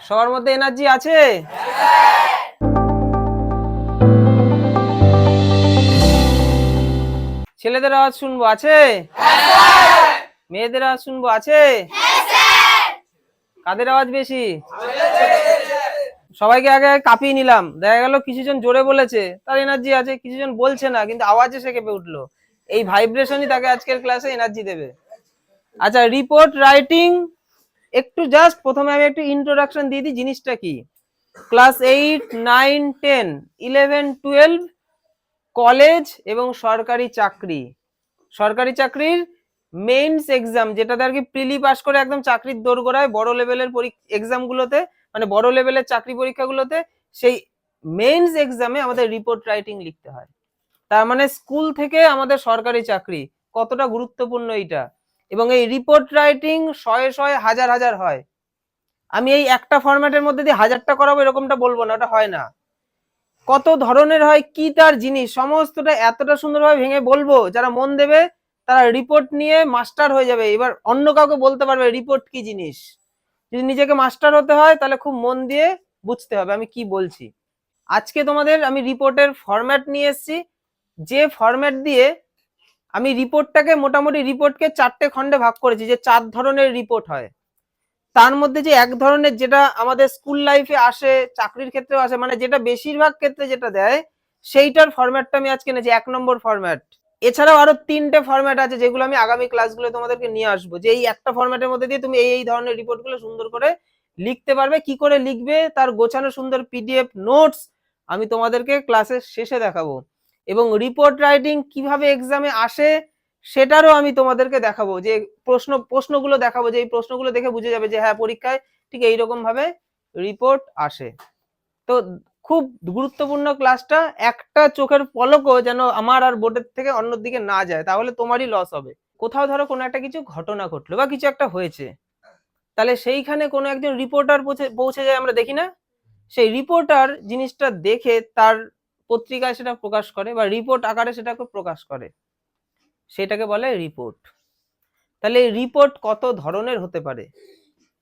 সবার মধ্যে এনার্জি আছে? ছেলেদের আওয়াজ শুনবো, আছে? মেয়েদের আওয়াজ শুনবো, আছে? কাদের আওয়াজ বেশি? সবাইকে আগে কাঁপিয়ে নিলাম, দেখা গেল কিছুজন জোরে বলেছে, তার এনার্জি আছে, কিছুজন বলছে না কিন্তু আওয়াজে সে কেঁপে উঠলো। এই ভাইব্রেশনই তাকে আজকের ক্লাসে এনার্জি দেবে। আচ্ছা, রিপোর্ট রাইটিং একটু জাস্ট প্রথমে আমি একটু ইন্ট্রোডাকশন দিয়ে দিই জিনিসটা কি। ক্লাস 8, 9, 10, 11, 12 কলেজ এবং সরকারি চাকরি, সরকারি চাকরির মেইনস এক্সাম, যেটাতে আর কি প্রিলি পাস করে একদম চাকরির দোরগোড়ায় বড় লেভেলের এক্সাম গুলোতে, মানে বড় লেভেলের চাকরি পরীক্ষাগুলোতে, সেই মেইনস এক্সামে আমাদের রিপোর্ট রাইটিং লিখতে হয়। তার মানে স্কুল থেকে আমাদের সরকারি চাকরি কতটা গুরুত্বপূর্ণ এইটা। এবং এই রিপোর্ট রাইটিং শয়ে শয়ে হাজার হাজার হয়। আমি এই একটা ফরম্যাটের মধ্যে দিয়ে 1000টা করাবো এরকমটা বলবো না, ওটা হয় না। কত ধরনের হয়, কি তার জিনিস, সমস্তটা এতটা সুন্দরভাবে ভেঙে বলবো, যারা মন দেবে তারা রিপোর্ট নিয়ে মাস্টার হয়ে যাবে। এবার অন্য কাউকে বলতে পারবে রিপোর্ট কি জিনিস। যদি নিজেকে মাস্টার হতে হয় তাহলে খুব মন দিয়ে বুঝতে হবে আমি কি বলছি। আজকে তোমাদের আমি রিপোর্টের ফরম্যাট নিয়ে এসেছি, যে ফরম্যাট দিয়ে আমি রিপোর্টটাকে মোটামুটি রিপোর্টকে 4টে খণ্ডে ভাগ করেছি, যে 4 ধরনের রিপোর্ট হয়। তার মধ্যে যে এক ধরনের যেটা আমাদের স্কুল লাইফে আসে, চাকরির ক্ষেত্রেও আসে, মানে যেটা বেশিরভাগ ক্ষেত্রে যেটা দেয়, সেইটার ফরম্যাটটা আমি আজকে এনেছি 1 নম্বর ফরম্যাট। এছাড়াও আরো 3টে ফরম্যাট আছে যেগুলো আমি আগামী ক্লাসগুলো তোমাদেরকে নিয়ে আসবো, যে এই একটা ফরম্যাটের মধ্যে দিয়ে তুমি এই ধরনের রিপোর্টগুলো সুন্দর করে লিখতে পারবে। কি করে লিখবে তার গোছানো সুন্দর পিডিএফ নোটস আমি তোমাদেরকে ক্লাসের শেষে দেখাবো। এবং রিপোর্ট রাইটিং কিভাবে এক্সামে আসে সেটারও আমি তোমাদেরকে দেখাবো, যে প্রশ্নগুলো দেখাবো, যে এই প্রশ্নগুলো দেখে বুঝে যাবে যে হ্যাঁ পরীক্ষায় ঠিক এইরকম ভাবে রিপোর্ট আসে। তো খুব গুরুত্বপূর্ণ ক্লাসটা, একটা চোখের পলকও যেন আমার আর বোর্ডের থেকে অন্যদিকে না যায়, তাহলে তোমারই লস হবে। কোথাও ধরো কোনো একটা কিছু ঘটনা ঘটলো বা কিছু একটা হয়েছে, তাহলে সেইখানে কোনো একজন রিপোর্টার পৌঁছে যায়, আমরা দেখি না? সেই রিপোর্টার জিনিসটা দেখে তার পত্রিকায় সেটা প্রকাশ করে বা রিপোর্ট আকারে সেটাকে প্রকাশ করে, সেটাকে বলে রিপোর্ট। তাহলে এই রিপোর্ট কত ধরনের হতে পারে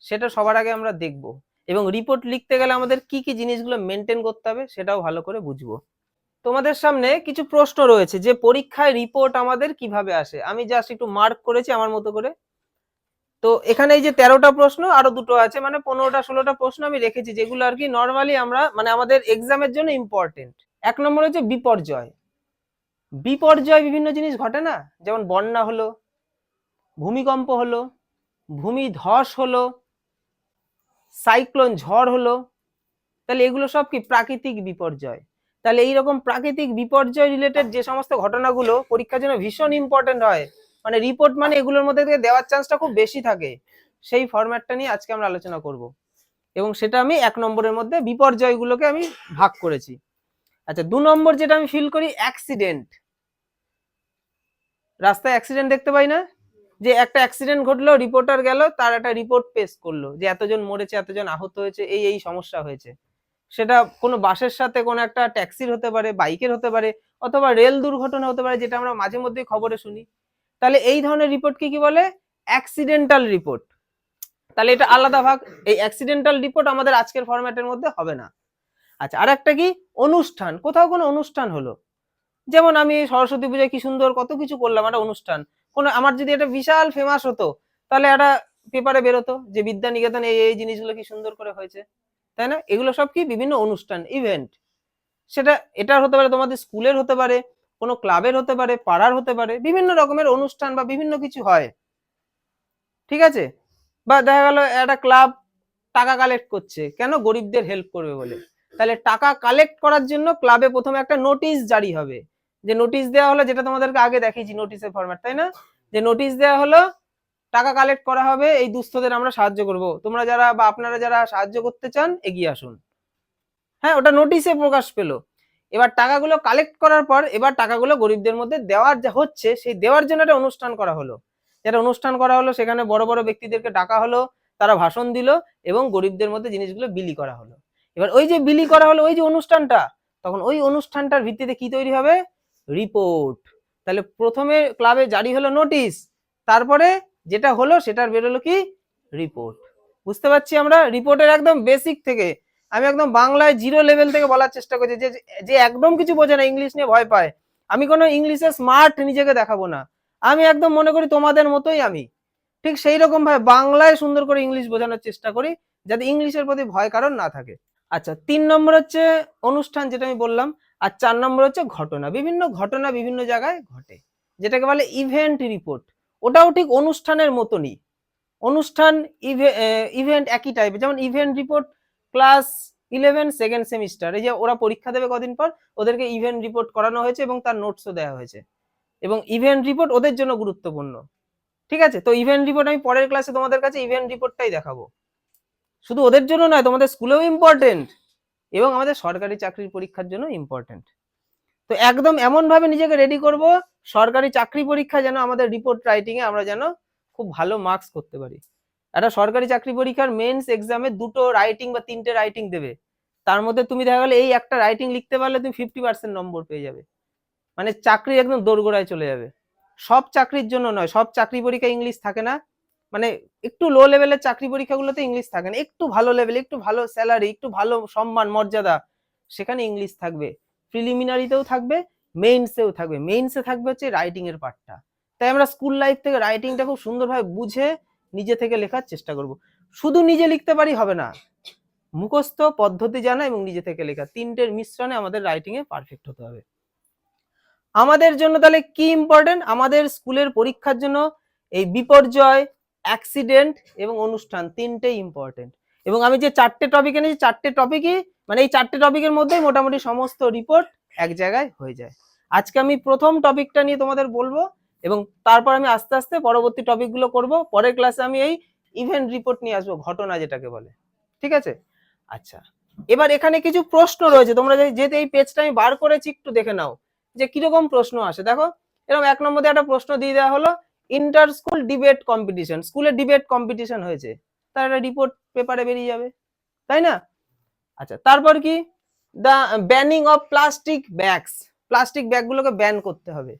সেটা সবার আগে আমরা দেখব, এবং রিপোর্ট লিখতে গেলে আমাদের কি কি জিনিসগুলো মেনটেন করতে হবে সেটাও ভালো করে বুঝবো। তোমাদের সামনে কিছু প্রশ্ন রয়েছে যে পরীক্ষায় রিপোর্ট আমাদের কিভাবে আসে, আমি জাস্ট একটু মার্ক করেছি আমার মতো করে। তো এখানে এই যে 13টা প্রশ্ন, আরো দুটো আছে, মানে 15টা 16টা প্রশ্ন আমি রেখেছি, যেগুলো আর কি নর্মালি আমরা মানে আমাদের এক্সামের জন্য ইম্পর্টেন্ট। 1 নম্বর হচ্ছে বিপর্যয়। বিপর্যয় বিভিন্ন জিনিস ঘটে না, যেমন বন্যা হলো, ভূমিকম্প হলো, ভূমিধস হলো, সাইক্লোন ঝড় হলো, তাহলে এগুলো সব কি প্রাকৃতিক বিপর্যয়। তাহলে এইরকম প্রাকৃতিক বিপর্যয় রিলেটেড যে সমস্ত ঘটনাগুলো পরীক্ষার জন্য ভীষণ ইম্পর্টেন্ট হয়, মানে রিপোর্ট মানে এগুলোর মধ্যে থেকে দেওয়ার চান্সটা খুব বেশি থাকে, সেই ফরম্যাটটা নিয়ে আজকে আমরা আলোচনা করব। এবং সেটা আমি 1 নম্বরের মধ্যে বিপর্যয়গুলোকে আমি ভাগ করেছি। আচ্ছা, 2 নম্বর যেটা আমি ফিল করি, অ্যাক্সিডেন্ট। রাস্তায় অ্যাক্সিডেন্ট দেখতে পাই না, যে একটা অ্যাক্সিডেন্ট ঘটলো, রিপোর্টার গেল, তার একটা রিপোর্ট পেশ করলো যে এতজন মরেছে, এতজন আহত হয়েছে, এই এই সমস্যা হয়েছে। সেটা কোনো বাসের সাথে কোনো একটা ট্যাক্সির হতে পারে, বাইকের হতে পারে, অথবা রেল দুর্ঘটনা হতে পারে, যেটা আমরা মাঝে মধ্যে খবরে শুনি। তাহলে এই ধরনের রিপোর্টকে কি বলে? Accidental report. তাহলে এটা আলাদা ভাগ, এই অ্যাক্সিডেন্টাল রিপোর্ট আমাদের আজকের ফরম্যাটের মধ্যে হবে না। আচ্ছা, আর একটা কি, অনুষ্ঠান। কোথাও কোনো অনুষ্ঠান হলো, যেমন আমি সরস্বতী পূজায় কি সুন্দর কত কিছু করলাম, একটা অনুষ্ঠান। কোনো আমার যদি এটা বিশাল ফেমাস হতো, তাহলে একটা পেপারে বেরোতো যে বিদ্যানিকেতনে এই এই জিনিসগুলো কি সুন্দর করে হয়েছে, তাই না? এগুলো সব কি বিভিন্ন অনুষ্ঠান, ইভেন্ট। সেটা এটা হতে পারে তোমাদের স্কুলের, হতে পারে কোনো ক্লাবের, হতে পারে পাড়ার, হতে পারে বিভিন্ন রকমের অনুষ্ঠান বা বিভিন্ন কিছু হয়, ঠিক আছে? বা দেখা গেল একটা ক্লাব টাকা কালেক্ট করছে, কেন? গরিবদের হেল্প করবে বলে। তাহলে টাকা কালেক্ট করার জন্য ক্লাবে প্রথমে একটা নোটিশ জারি হবে, যে নোটিশ দেওয়া হলো, যেটা তোমাদেরকে আগে দেখিয়েছি নোটিশের ফরম্যাট, তাই না? যে নোটিশ দেওয়া হলো, টাকা কালেক্ট করা হবে, এই দুস্থদের আমরা সাহায্য করব, তোমরা যারা বা আপনারা যারা সাহায্য করতে চান এগিয়ে আসুন। হ্যাঁ, ওটা নোটিশে প্রকাশ পেলো। এবার টাকাগুলো কালেক্ট করার পর এবার টাকাগুলো গরিবদের মধ্যে দেওয়ার যা হচ্ছে, সেই দেওয়ার জন্য একটা অনুষ্ঠান করা হলো। যেটা অনুষ্ঠান করা হলো, সেখানে বড় বড় ব্যক্তিদেরকে ডাকা হলো, তারা ভাষণ দিল এবং গরিবদের মধ্যে জিনিসগুলো বিলি করা হলো। এবার ওই যে বিলি করা হলো, ওই যে অনুষ্ঠানটা, তখন ওই অনুষ্ঠানটার ভিত্তিতে কি তৈরি হবে? রিপোর্ট। তাহলে প্রথমে ক্লাবে জারি হলো নোটিশ, তারপরে যেটা হলো সেটার বেরোলো কি? রিপোর্ট। বুঝতে পারছি আমরা রিপোর্টের একদম বেসিক থেকে আমি একদম বাংলায় 0 লেভেল থেকে বলার চেষ্টা করছি। যে যে একদম কিছু বোঝে না, ইংলিশ নিয়ে ভয় পায়, আমি কোনো ইংলিশে স্মার্ট নিজেকে দেখাবো না। আমি একদম মনে করি তোমাদের মতোই আমি ঠিক সেই রকম ভাবে বাংলায় সুন্দর করে ইংলিশ বোঝানোর চেষ্টা করি, যাতে ইংলিশের প্রতি ভয় কারণ না থাকে। আচ্ছা, 3 নম্বর হচ্ছে অনুষ্ঠান, যেটা আমি বললাম। আর 4 নম্বর হচ্ছে ঘটনা। বিভিন্ন ঘটনা বিভিন্ন জায়গায় ঘটে, যেটাকে বলে ইভেন্ট রিপোর্ট। ওটাও ঠিক অনুষ্ঠানের মতনই। অনুষ্ঠান ইভেন্ট একই টাইপের। যেমন event report class 11 second semester, এই যে ওরা পরীক্ষা দেবে কদিন পর, ওদেরকে ইভেন্ট রিপোর্ট করানো হয়েছে এবং তার নোটসও দেওয়া হয়েছে, এবং ইভেন্ট রিপোর্ট ওদের জন্য গুরুত্বপূর্ণ। ঠিক আছে, তো ইভেন্ট রিপোর্ট আমি পরের ক্লাসে তোমাদের কাছে ইভেন্ট রিপোর্টটাই দেখাবো। শুধু ওদের জন্য নয়, তোমাদের স্কুলেও ইম্পর্টেন্ট এবং আমাদের সরকারি চাকরির পরীক্ষার জন্য ইম্পর্টেন্ট। তো একদম এমন ভাবে নিজেকে রেডি করব, সরকারি চাকরি পরীক্ষা যেন আমাদের রিপোর্ট রাইটিং এ আমরা যেন খুব ভালো মার্কস করতে পারি। একটা সরকারি চাকরি পরীক্ষার মেন্স এক্সামে 2টো রাইটিং বা 3টে রাইটিং দেবে, তার মধ্যে তুমি দেখা গেলে এই একটা রাইটিং লিখতে পারলে তুমি 50% নম্বর পেয়ে যাবে, মানে চাকরি একদম দোরগোড়ায় চলে যাবে। সব চাকরির জন্য নয়, সব চাকরি পরীক্ষা ইংলিশ থাকে না, মানে একটু লো লেভেলের চাকরি পরীক্ষাগুলোতে ইংলিশ থাকে না, একটু ভালো লেভেল, একটু ভালো স্যালারি, একটু ভালো সম্মান মর্যাদা, সেখানে ইংলিশ থাকবে। প্রিলিমিনারিতেও থাকবে, মেইনসেও থাকবে। মেইনসে থাকবে হচ্ছে রাইটিং এর পার্টটা। তাই আমরা স্কুল লাইফ থেকে রাইটিংটা খুব সুন্দরভাবে বুঝে নিজে থেকে লেখার চেষ্টা করব। শুধু নিজে লিখতে পারি হবে না, মুখস্থ, পদ্ধতি জানা এবং নিজে থেকে লেখা, তিনটের মিশ্রণে আমাদের রাইটিং এ পারফেক্ট হতে হবে। আমাদের জন্য তাহলে কি ইম্পর্টেন্ট? আমাদের স্কুলের পরীক্ষার জন্য এই বিপর্যয়, অ্যাক্সিডেন্ট এবং অনুষ্ঠান তিনটেই ইম্পর্টেন্ট। এবং আমি যে 4টে টপিক এনেছি, 4টে টপিকই মানে এই 4টে টপিকের মধ্যেই মোটামুটি সমস্ত রিপোর্ট এক জায়গায় হয়ে যায়। আজকে আমি প্রথম টপিকটা নিয়ে তোমাদের বলবো এবং তারপর আমি আস্তে আস্তে পরবর্তী টপিকগুলো করব। পরের ক্লাসে আমি এই ইভেন্ট রিপোর্ট নিয়ে আসবো, ঘটনা যেটাকে বলে। ঠিক আছে? আচ্ছা, এবার এখানে কিছু প্রশ্ন রয়েছে, তোমরা যেহেতু এই পেজটা আমি বার করেছি একটু দেখে নাও যে কিরকম প্রশ্ন আসে। দেখো, এরকম 1 নম্বরে একটা প্রশ্ন দিয়ে দেওয়া হলো, ইন্টার স্কুল ডিবেট কম্পিটিশন, স্কুলে ডিবেট কম্পিটিশন হয়েছে, তার একটা রিপোর্ট পেপারে বেরিয়ে যাবে, তাই না? আচ্ছা, তারপর কি, the banning of plastic bags, plastic ব্যাগগুলোকে ব্যান করতে হবে,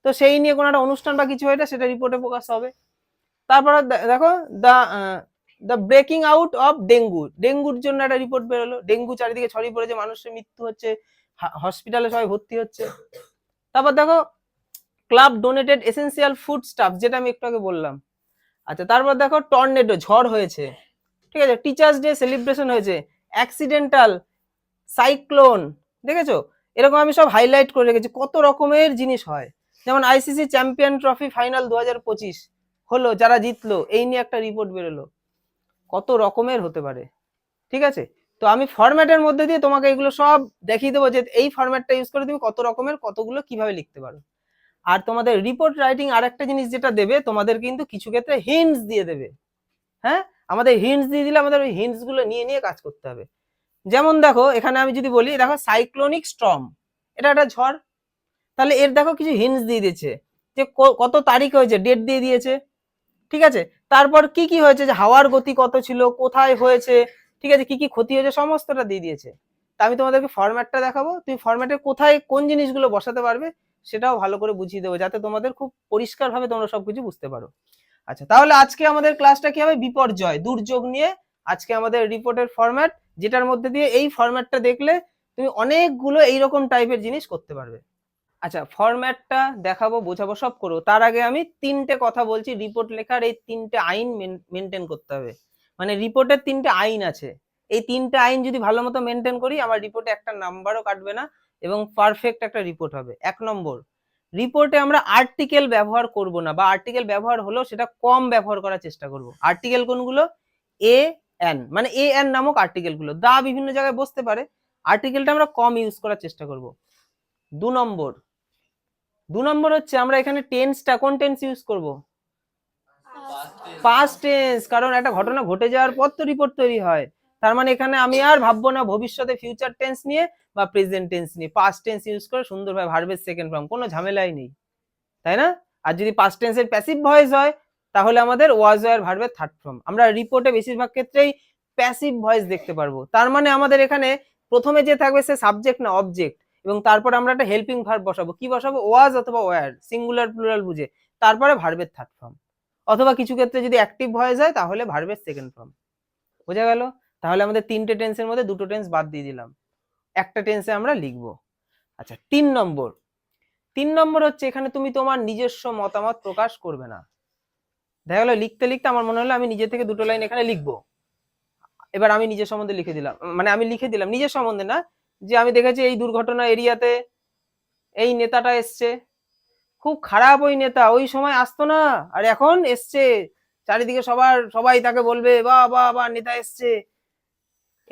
তো সেই নিয়ে কোনো একটা অনুষ্ঠান বা কিছু হয়েছে, সেটা রিপোর্টে প্রকাশ হবে। তারপরে দেখো, the breaking out of dengue, ডেঙ্গুর জন্য একটা রিপোর্ট বেরোলো, ডেঙ্গু চারিদিকে ছড়িয়ে পড়েছে, মানুষের মৃত্যু হচ্ছে, হসপিটালে সবাই ভর্তি হচ্ছে। তারপর দেখো, club donated essential food staff, যেটা আমি একটু আগে বললাম। আচ্ছা, তারপর দেখো, টর্নেডো, ঝড় হয়েছে। ঠিক আছে, টিচার্স ডে সেলিব্রেশন হয়েছে, অ্যাক্সিডেন্টাল, সাইক্লোন, দেখেছো? এরকম আমি সব হাইলাইট করে রেখেছি, কত রকমের জিনিস হয়। যেমন আইসিসি চ্যাম্পিয়ন ট্রফি ফাইনাল 2025 হলো, যারা জিতলো, এই নিয়ে একটা রিপোর্ট বেরোলো, কত রকমের হতে পারে। ঠিক আছে, তো আমি ফরম্যাটের মধ্যে দিয়ে তোমাকে এগুলো সব দেখিয়ে দেবো যে এই ফরম্যাটটা ইউজ করে তুমি কত রকমের কতগুলো কিভাবে লিখতে পারো। আর তোমাদের রিপোর্ট রাইটিং আর একটা জিনিস যেটা দেবে, তোমাদের কিন্তু কিছু ক্ষেত্রে হিন্টস দিয়ে দেবে। হ্যাঁ, আমাদের হিন্টস দিয়ে দিলে আমাদের ওই হিন্টস গুলো নিয়ে নিয়ে কাজ করতে হবে। যেমন দেখো, এখানে আমি যদি বলি, দেখো সাইক্লোনিক স্টর্ম, এটা একটা ঝড়, তাহলে এর দেখো কিছু হিন্টস দিয়ে দিয়েছে যে কত তারিখ হয়েছে, ডেট দিয়ে দিয়েছে। ঠিক আছে, তারপর কি কি হয়েছে, যে হাওয়ার গতি কত ছিল, কোথায় হয়েছে, ঠিক আছে, কি কি ক্ষতি হয়েছে, সমস্তটা দিয়ে দিয়েছে। তা আমি তোমাদেরকে ফরম্যাটটা দেখাবো, তুমি ফরম্যাটে কোথায় কোন জিনিসগুলো বসাতে পারবে সেটাও ভালো করে বুঝিয়ে দেবো, যাতে তোমাদের খুব পরিষ্কার ভাবে তোমরা সবকিছু বুঝতে পারো। আচ্ছা, তাহলে আজকে আমাদের ক্লাসটা কি হবে, বিপর্যয়, দুর্যোগ নিয়ে আজকে আমাদের রিপোর্টের ফরম্যাট, যেটার মধ্যে দিয়ে এই ফরম্যাটটা দেখলে তুমি অনেকগুলো এইরকম টাইপের জিনিস করতে পারবে। আচ্ছা, ফরম্যাটটা দেখাবো, বোঝাবো, সব করবো, তার আগে আমি 3টে কথা বলছি। রিপোর্ট লেখার এই 3টে আইন মেনটেন করতে হবে, মানে রিপোর্টের 3টে আইন আছে, এই 3টে আইন যদি ভালো মতো মেনটেন করি, আমার রিপোর্টে একটা নাম্বারও কাটবে না এবং পারফেক্ট একটা রিপোর্ট হবে। 1 নম্বর, রিপোর্টে আমরা আর্টিকেল ব্যবহার করব না, বা আর্টিকেল ব্যবহার হলেও সেটা কম ব্যবহার করার চেষ্টা করব। আর্টিকেল কোনগুলো? এ এন, মানে এ এন নামক আর্টিকেল গুলো, দা বিভিন্ন জায়গায় বসতে পারে, আর্টিকেলটা আমরা কম ইউজ করার চেষ্টা করব। 2 নম্বর, 2 নম্বর হচ্ছে আমরা এখানে টেন্সটা কোন টেন্স ইউজ করব? পাস্ট টেন্স, কারণ একটা ঘটনা ঘটে যাওয়ার পর তো রিপোর্ট তৈরি হয়, তার মানে এখানে আমি আর ভাববো না ভবিষ্যতে ফিউচার টেন্স নিয়ে বা প্রেজেন্ট টেন্স নিয়ে, পাস্ট টেন্স ইউজ করে সুন্দরভাবে ভার্বের সেকেন্ড ফর্ম, কোনো ঝামেলাই নেই, তাই না? আর যদি পাস্ট টেন্সের প্যাসিভ ভয়েস হয়, তাহলে আমাদের ওয়াজ ওয়ার ভার্বের থার্ড ফর্ম। আমরা রিপোর্টে বেশিরভাগ ক্ষেত্রেই প্যাসিভ ভয়েস দেখতে পারবো, তার মানে আমাদের এখানে প্রথমে যে থাকবে সে সাবজেক্ট না অবজেক্ট, এবং তারপর আমরা একটা হেল্পিং ভার্ব বসাবো, কি বসাবো? ওয়াজ অথবা ওয়ার, সিঙ্গুলার প্লুরাল বুঝে, তারপরে ভার্বের থার্ড ফর্ম, অথবা কিছু ক্ষেত্রে যদি অ্যাক্টিভ ভয়েস হয় তাহলে ভার্বের সেকেন্ড ফর্ম। বোঝা গেল? তাহলে আমাদের 3টে টেন্সের মধ্যে 2টো টেন্স বাদ দিয়ে দিলাম, একটা টেন্সে আমরা লিখবো। আচ্ছা 3 নম্বর হচ্ছে এখানে তুমি তোমার নিজস্ব মতামত প্রকাশ করবে না। দেখা গেল লিখতে লিখতে আমার মনে হলো আমি নিজে থেকে 2টো লাইন এখানে লিখবো, এবার আমি নিজের সম্বন্ধে লিখে দিলাম, মানে আমি লিখে দিলাম নিজের সম্বন্ধে না, যে আমি দেখেছি এই দুর্ঘটনা এরিয়াতে এই নেতাটা এসছে, খুব খারাপ ওই নেতা, ওই সময় আসতো না আর এখন এসছে, চারিদিকে সবাই তাকে বলবে বাহ বাহ বাহ নেতা এসছে,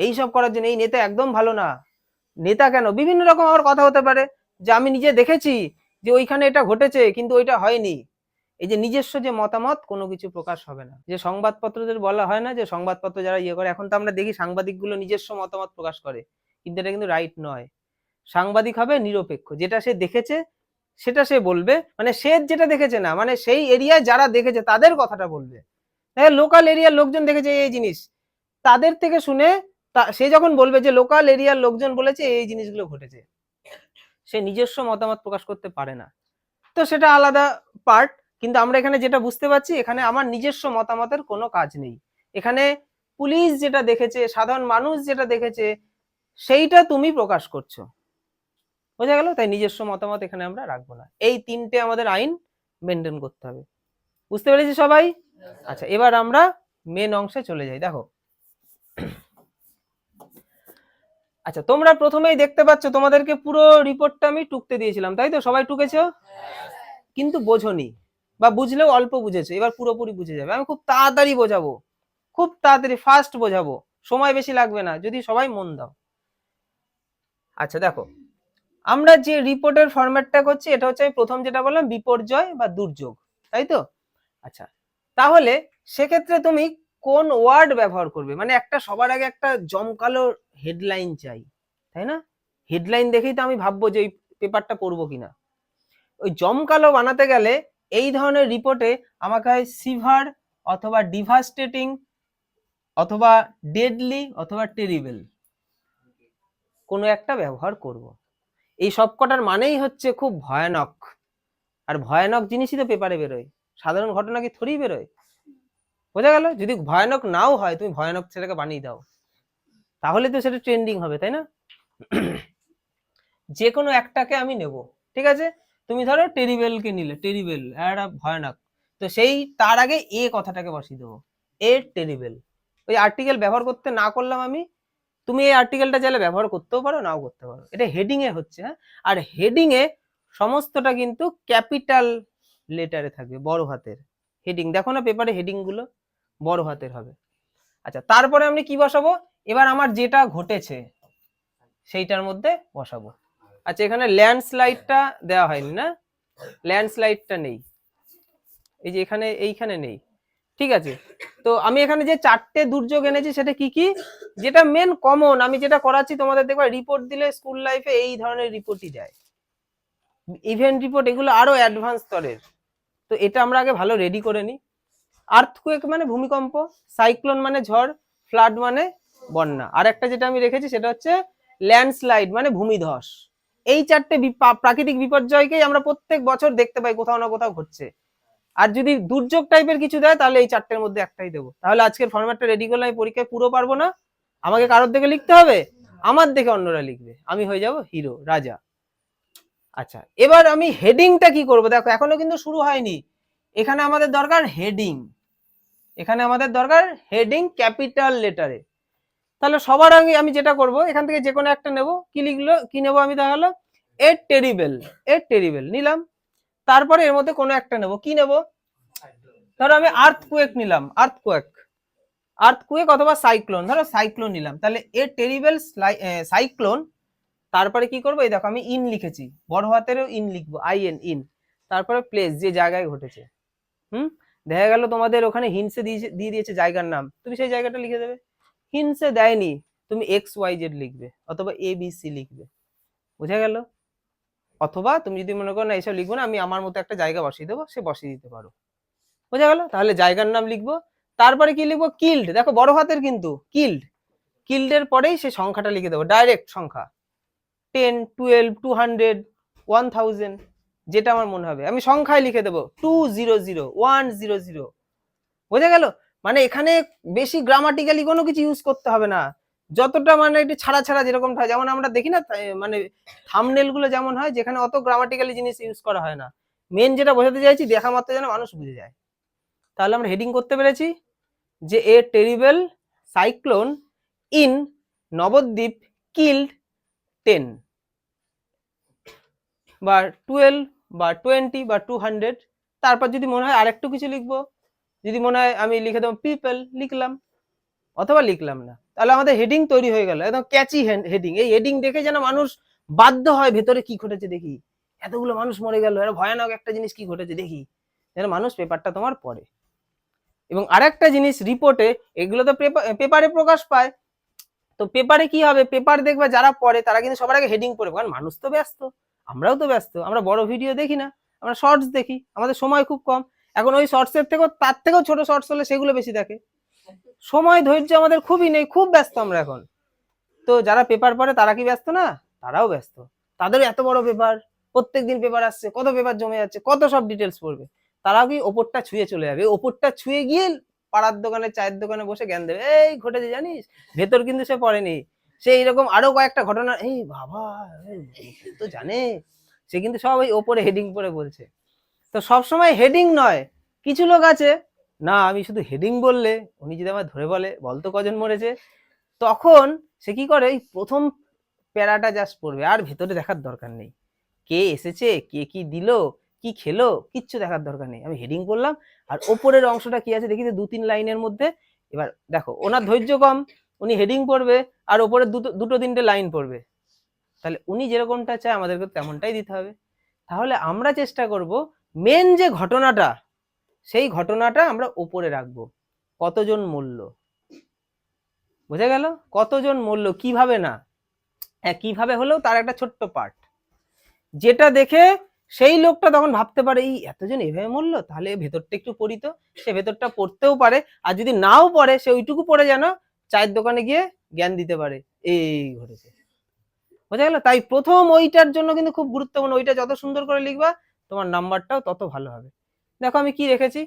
এইসব করার জন্য এই নেতা একদম ভালো না। নেতা কেন, বিভিন্ন রকম আমার কথা হতে পারে, যে আমি নিজে দেখেছি যে ওইখানে এটা ঘটেছে কিন্তু ওইটা হয়নি। এই যে নিজস্ব যে মতামত কোনো কিছু প্রকাশ হবে না। যে সংবাদপত্রদের বলা হয় না যে সংবাদপত্র যারা ইয়ে করে, এখন তো আমরা দেখি সাংবাদিকগুলো নিজস্ব মতামত প্রকাশ করে, কিন্তু এটা কিন্তু রাইট নয়। সাংবাদিক হবে নিরপেক্ষ, যেটা সে দেখেছে সেটা সে বলবে, মানে সে যেটা দেখেছে না, মানে সেই এরিয়ায় যারা দেখেছে তাদের কথাটা বলবে। লোকাল এরিয়ার লোকজন দেখেছে এই জিনিস, তাদের থেকে শুনে সে যখন বলবে যে লোকাল এরিয়ার লোকজন বলেছে এই জিনিসগুলো ঘটেছে, সে নিজস্ব মতামত প্রকাশ করতে পারে না। তো সেটা আলাদা পার্ট, কিন্তু আমরা এখানে যেটা বুঝতে পারছি, এখানে আমার নিজস্ব মতামতের কোনো কাজ নেই। এখানে পুলিশ যেটা দেখেছে, সাধারণ মানুষ যেটা দেখেছে, সেইটা তুমি প্রকাশ করছো। বোঝা গেল? তাই নিজস্ব মতামত এখানে আমরা রাখবো না। এই 3টে আমাদের আইন মেনটেন করতে হবে। বুঝতে পেরেছি সবাই? আচ্ছা এবার আমরা মেন অংশে চলে যাই। দেখো, আচ্ছা তোমরা প্রথমেই দেখতে পাচ্ছ তোমাদেরকে পুরো রিপোর্টটা আমি টুকতে দিয়েছিলাম, তাই তো? সবাই টুকেছো, কিন্তু বোঝোনি, বা বুঝলেও অল্প বুঝেছো, এবার পুরোপুরি বুঝে যাবে। আমি খুব তাড়াতাড়ি বোঝাবো, খুব তাড়াতাড়ি ফাস্ট বোঝাবো, সময় বেশি লাগবে না যদি সবাই মন দাও। আচ্ছা দেখো, আমরা যে রিপোর্টের ফরম্যাটটা করছি এটা হচ্ছে আমি প্রথম যেটা বললাম বিপর্যয় বা দুর্যোগ, তাই তো? আচ্ছা তাহলে সেক্ষেত্রে তুমি কোন ওয়ার্ড ব্যবহার করবে, মানে একটা সবার আগে একটা জমকালো হেডলাইন চাই, তাই না? হেডলাইন দেখেই তো আমি ভাববো যে ওই পেপারটা পড়বো কিনা। ওই জমকালো বানাতে গেলে এই ধরনের রিপোর্টে আমাকে হয় সিভার অথবা ডিভাস্টেটিং অথবা ডেডলি অথবা টেরিবল কোনো একটা ব্যবহার করব। এই সবকটার মানেই হচ্ছে খুব ভয়ানক, আর ভয়ানক জিনিসই তো পেপারে বেরোয়, সাধারণ ঘটনা কি থোড়ি বেরোয়। বোঝা গেল? যদি ভয়ানক নাও হয় তুমি ভয়ানক সেটাকে বানিয়ে দাও, তাহলে তো সেটা ট্রেন্ডিং হবে, তাই না? যে কোনো একটাকে আমি নেব, ঠিক আছে? তুমি ধরো টেরিবেলকে নিলে, টেরিবেল একটা ভয়ানক, তো সেই তার আগে এ কথাটাকে বসিয়ে দেবো, এ টেরিবেল। ওই আর্টিকেল ব্যবহার করতে না করলাম আমি, তুমি এই আর্টিকেলটা চাইলে ব্যবহার করতেও পারো নাও করতে পারো, এটা হেডিং এ হচ্ছে। হ্যাঁ, আর হেডিং এ সমস্তটা কিন্তু ক্যাপিটাল লেটারে থাকবে, বড় হাতের হেডিং। দেখো না পেপারে হেডিং গুলো বড় হাতের হবে। আচ্ছা তারপরে আমি কি বসাবো, এবার আমার যেটা ঘটেছে সেইটার মধ্যে বসাবো। আচ্ছা এখানে ল্যান্ডস্লাইডটা দেওয়া হয়নি না, ল্যান্ডস্লাইডটা নেই, এই যে এখানে এইখানে নেই, ঠিক আছে? তো আমি এখানে যে 4টে দুর্যোগ এনেছি সেটা কি কি, যেটা মেন কমন আমি যেটা করাচ্ছি তোমাদের, দেখবা রিপোর্ট দিলে স্কুল লাইফে এই ধরনের রিপোর্টই দেয়, ইভেন্ট রিপোর্ট, এগুলো আরো অ্যাডভান্স স্তরের। তো এটা আমরা আগে ভালো রেডি করে নিই। আর্থকুয়েক মানে ভূমিকম্প, সাইক্লোন মানে ঝড়, ফ্লাড মানে বন্যা, আর একটা যেটা আমি রেখেছি সেটা হচ্ছে ল্যান্ডস্লাইড মানে ভূমিধস। এই 4টে প্রাকৃতিক বিপর্যয়কেই আমরা প্রত্যেক বছর দেখতে পাই কোথাও না কোথাও ঘটছে। আর যদি দুর্যোগ টাইপের কিছু দেয় তাহলে এই 4টের মধ্যে একটাই দেবো। তাহলে আজকের ফরম্যাটটা রেডি করলে আমি পরীক্ষায় পুরো পারবো না, আমাকে কারোর দিকে লিখতে হবে, আমার দেখে অন্যরা লিখবে, আমি হয়ে যাব হিরো, রাজা। আচ্ছা এবার আমি হেডিংটা কি করব, দেখো এখনো কিন্তু শুরু হয়নি, এখানে আমাদের দরকার হেডিং, এখানে আমাদের দরকার হেডিং ক্যাপিটাল লেটারে। তাহলে সবার আগে আমি যেটা করব, এখান থেকে যে কোনো একটা নেব, কি লিখলো, কি নেব আমি, দেখালো এ টেরিবেল, এ টেরিবেল নিলাম। তারপরে এর মধ্যে কোনো একটা নেব, কি নেব, ধরো আমি আর্থকুয়েক নিলাম, আর্থকুয়েক, আর্থকুয়েক অথবা সাইক্লোন, ধরো সাইক্লোন নিলাম, তাহলে এ টেরিবেল সাইক্লোন। তারপরে কি করবো, এই দেখো আমি ইন লিখেছি, বড় হাতেরও ইন লিখবো, আইএন, ইন। তারপরে প্লেস, যে জায়গায় ঘটেছে। দেখা গেল তোমাদের ওখানে হিন্সে দিয়ে দিয়েছে জায়গার নাম, তুমি সেই জায়গাটা লিখে দেবে। হিন্সে দেয়নি, তুমি XYZ লিখবে অথবা ABC লিখবে। বুঝা গেল? অথবা তুমি যদি মনে করো না এইসব লিখবো না, আমি আমার মতো একটা জায়গা বসিয়ে দেবো, সে বসিয়ে দিতে পারো। বোঝা গেল? তাহলে জায়গার নাম লিখবো, তারপরে কি লিখবো, কিল্ড, দেখো বড় হাতের কিন্তু কিল্ড, কিল্ডের পরেই সে সংখ্যাটা লিখে দেবো, ডাইরেক্ট সংখ্যা, 10, 12, 200, 1000, যেটা আমার মনে হবে আমি সংখ্যায় লিখে দেবো, 200, 100। বোঝা গেল? মানে এখানে বেশি গ্রামাটিক্যালি কোনো কিছু ইউজ করতে হবে না, যতটা মানে একটু ছাড়া ছাড়া যেরকম হয়, যেমন আমরা দেখি না মানে থাম্বনেল গুলো যেমন হয়, যেখানে অত গ্রামাটিক্যালি জিনিস ইউজ করা হয় না, মেন যেটা বোঝাতে চাইছি দেখা মাত্র যেন মানুষ বুঝে যায়। তাহলে আমরা হেডিং করতে পেরেছি যে a terrible cyclone in Nabadwip killed 10 বা 12 বা 20 বা 200। তারপর যদি মনে হয় আরেকটু কিছু লিখবো, যদি মনে হয় আমি লিখে দেবো পিপল, লিখলাম অথবা লিখলাম না, তাহলে আমাদের হেডিং তৈরি হয়ে গেল, একদম ক্যাচি হেডিং। এই হেডিং দেখে যেন মানুষ বাধ্য হয় ভেতরে কি ঘটেছে দেখি, এতগুলো মানুষ মরে গেল, এরা ভয়ানক একটা জিনিস কি ঘটেছে দেখি, যেন মানুষ পেপারটা তোমার পড়ে। এবং আরেকটা জিনিস রিপোর্টে, এগুলো তো পেপারে প্রকাশ পায়, তো পেপারে কি হবে, পেপার দেখবে যারা পড়ে তারা কিন্তু সবার আগে হেডিং পড়বে, কারণ মানুষ তো ব্যস্ত, আমরাও তো ব্যস্ত, আমরা বড় ভিডিও দেখি না, আমরা শর্টস দেখি, আমাদের সময় খুব কম। এখন ওই শর্টসের থেকেও তার থেকেও ছোট শর্টস হলে সেগুলো বেশি দেখে, সময় ধৈর্য আমাদের খুবই নেই, খুব ব্যস্ত আমরা এখন। তো যারা পেপার পড়ে তারা কি ব্যস্ত না, তারাও ব্যস্ত, তাদের এত বড় পেপার, প্রত্যেকদিন পেপার আসছে, কত পেপার জমে যাচ্ছে, কত সব ডিটেলস পড়বে, তারাও কি ওপরটা ছুঁয়ে চলে যাবে, ওপরটা ছুঁয়ে গিয়ে পাড়ার দোকানে চায়ের দোকানে বসে জ্ঞান দেবে, এই ঘটেছে জানিস, ভেতর কিন্তু সে পড়েনি, সে এইরকম আরো কয়েকটা ঘটনা, এই বাবা তো জানে, সে কিন্তু সব ওই ওপরে হেডিং পরে বলছে। তো সবসময় হেডিং নয়, কিছু লোক আছে না, আমি শুধু হেডিং বললে উনি যদি আমার ধরে বলে বলতো কজন মরেছে, তখন সে কি করে এই প্রথম প্যারাটা জাস্ট পড়বে, আর ভেতরে দেখার দরকার নেই, কে এসেছে, কে কি দিল, কি খেলো, কিচ্ছু দেখার দরকার নেই, আমি হেডিং করলাম আর ওপরের অংশটা কি আছে দেখি 2-3 লাইনের মধ্যে। এবার দেখো ওনার ধৈর্য কম, উনি হেডিং পড়বে আর ওপরে দুটো তিনটে লাইন পড়বে, তাহলে উনি যেরকমটা চায় আমাদেরকে তেমনটাই দিতে হবে। তাহলে আমরা চেষ্টা করব মেন যে ঘটনাটা, সেই ঘটনাটা আমরা উপরে রাখবো, কতজন মরল, বুঝে গেল, কতজন মরল, কিভাবে না, হ্যাঁ কিভাবে হলেও তার একটা ছোট্ট পার্ট, যেটা দেখে সেই লোকটা তখন ভাবতে পারে এই এতজন এভাবে মরলো, তাহলে ভেতরটা একটু পড়ি, তো সে ভেতরটা পড়তেও পারে, আর যদি নাও পড়ে সে ওইটুকু পড়ে যেন চায়ের দোকানে গিয়ে জ্ঞান দিতে পারে এই ঘটেছে, বোঝা গেল। তাই প্রথম ওইটার জন্য কিন্তু খুব গুরুত্বপূর্ণ, ওইটা যত সুন্দর করে লিখবা তোমার নাম্বারটাও তত ভালো হবে। দেখো আমি কি রেখেছি,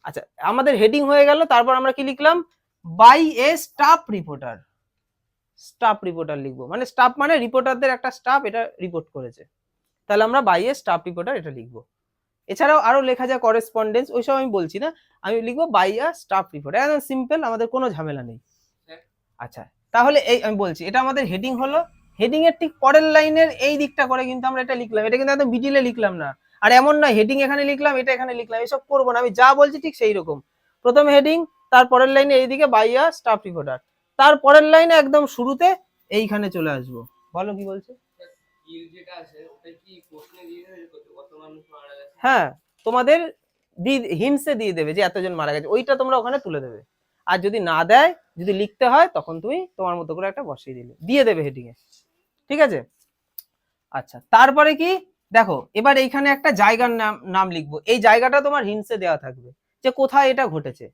আচ্ছা আমাদের হেডিং হয়ে গেল, তারপর আমরা কি লিখলাম, by a staff reporter, staff reporter লিখবো, মানে স্টাফ মানে রিপোর্টারদের একটা স্টাফ এটা রিপোর্ট করেছে, তাহলে আমরা বাই এ স্টাফ রিপোর্টার এটা লিখবো। এছাড়াও আরো লেখা যায় করেসপন্ডেন্স, ওইসব আমি বলছি না, আমি লিখবো বাই আ স্টাফ রিপোর্টার, একদম সিম্পল, আমাদের কোনো ঝামেলা নেই। আচ্ছা তাহলে এই আমি বলছি এটা আমাদের হেডিং হলো, হেডিং এর ঠিক পরের লাইনের এই দিকটা করে কিন্তু আমরা এটা লিখলাম, এটা কিন্তু একদম বিডিলে লিখলাম না, আর এমন নয় হেডিং এখানে লিখলাম এটা এখানে লিখলাম, এসব করবো না, আমি যা বলছি ঠিক সেই রকম, প্রথমে হেডিং, তারপরের লাইনে এইদিকে বাই আ স্টাফ রিপোর্টার, তারপরের লাইনে একদম শুরুতে এইখানে চলে আসবো। বলো কি বলছো? হ্যাঁ তোমাদের হিন্টসে দিয়ে দেবে যে এতজন মারা গেছে, ওইটা তোমরা ওখানে তুলে দেবে, আর যদি না দেয়, যদি লিখতে হয় তখন তুমি তোমার মতো করে একটা বসিয়ে দিয়ে দেবে হেডিং এ, ঠিক আছে। আচ্ছা তারপরে কি দেখো, এবার এইখানে একটা জায়গার নাম লিখবো, এই জায়গাটা তোমার হিন্টসে দেওয়া থাকবে যে কোথায় এটা ঘটেছে,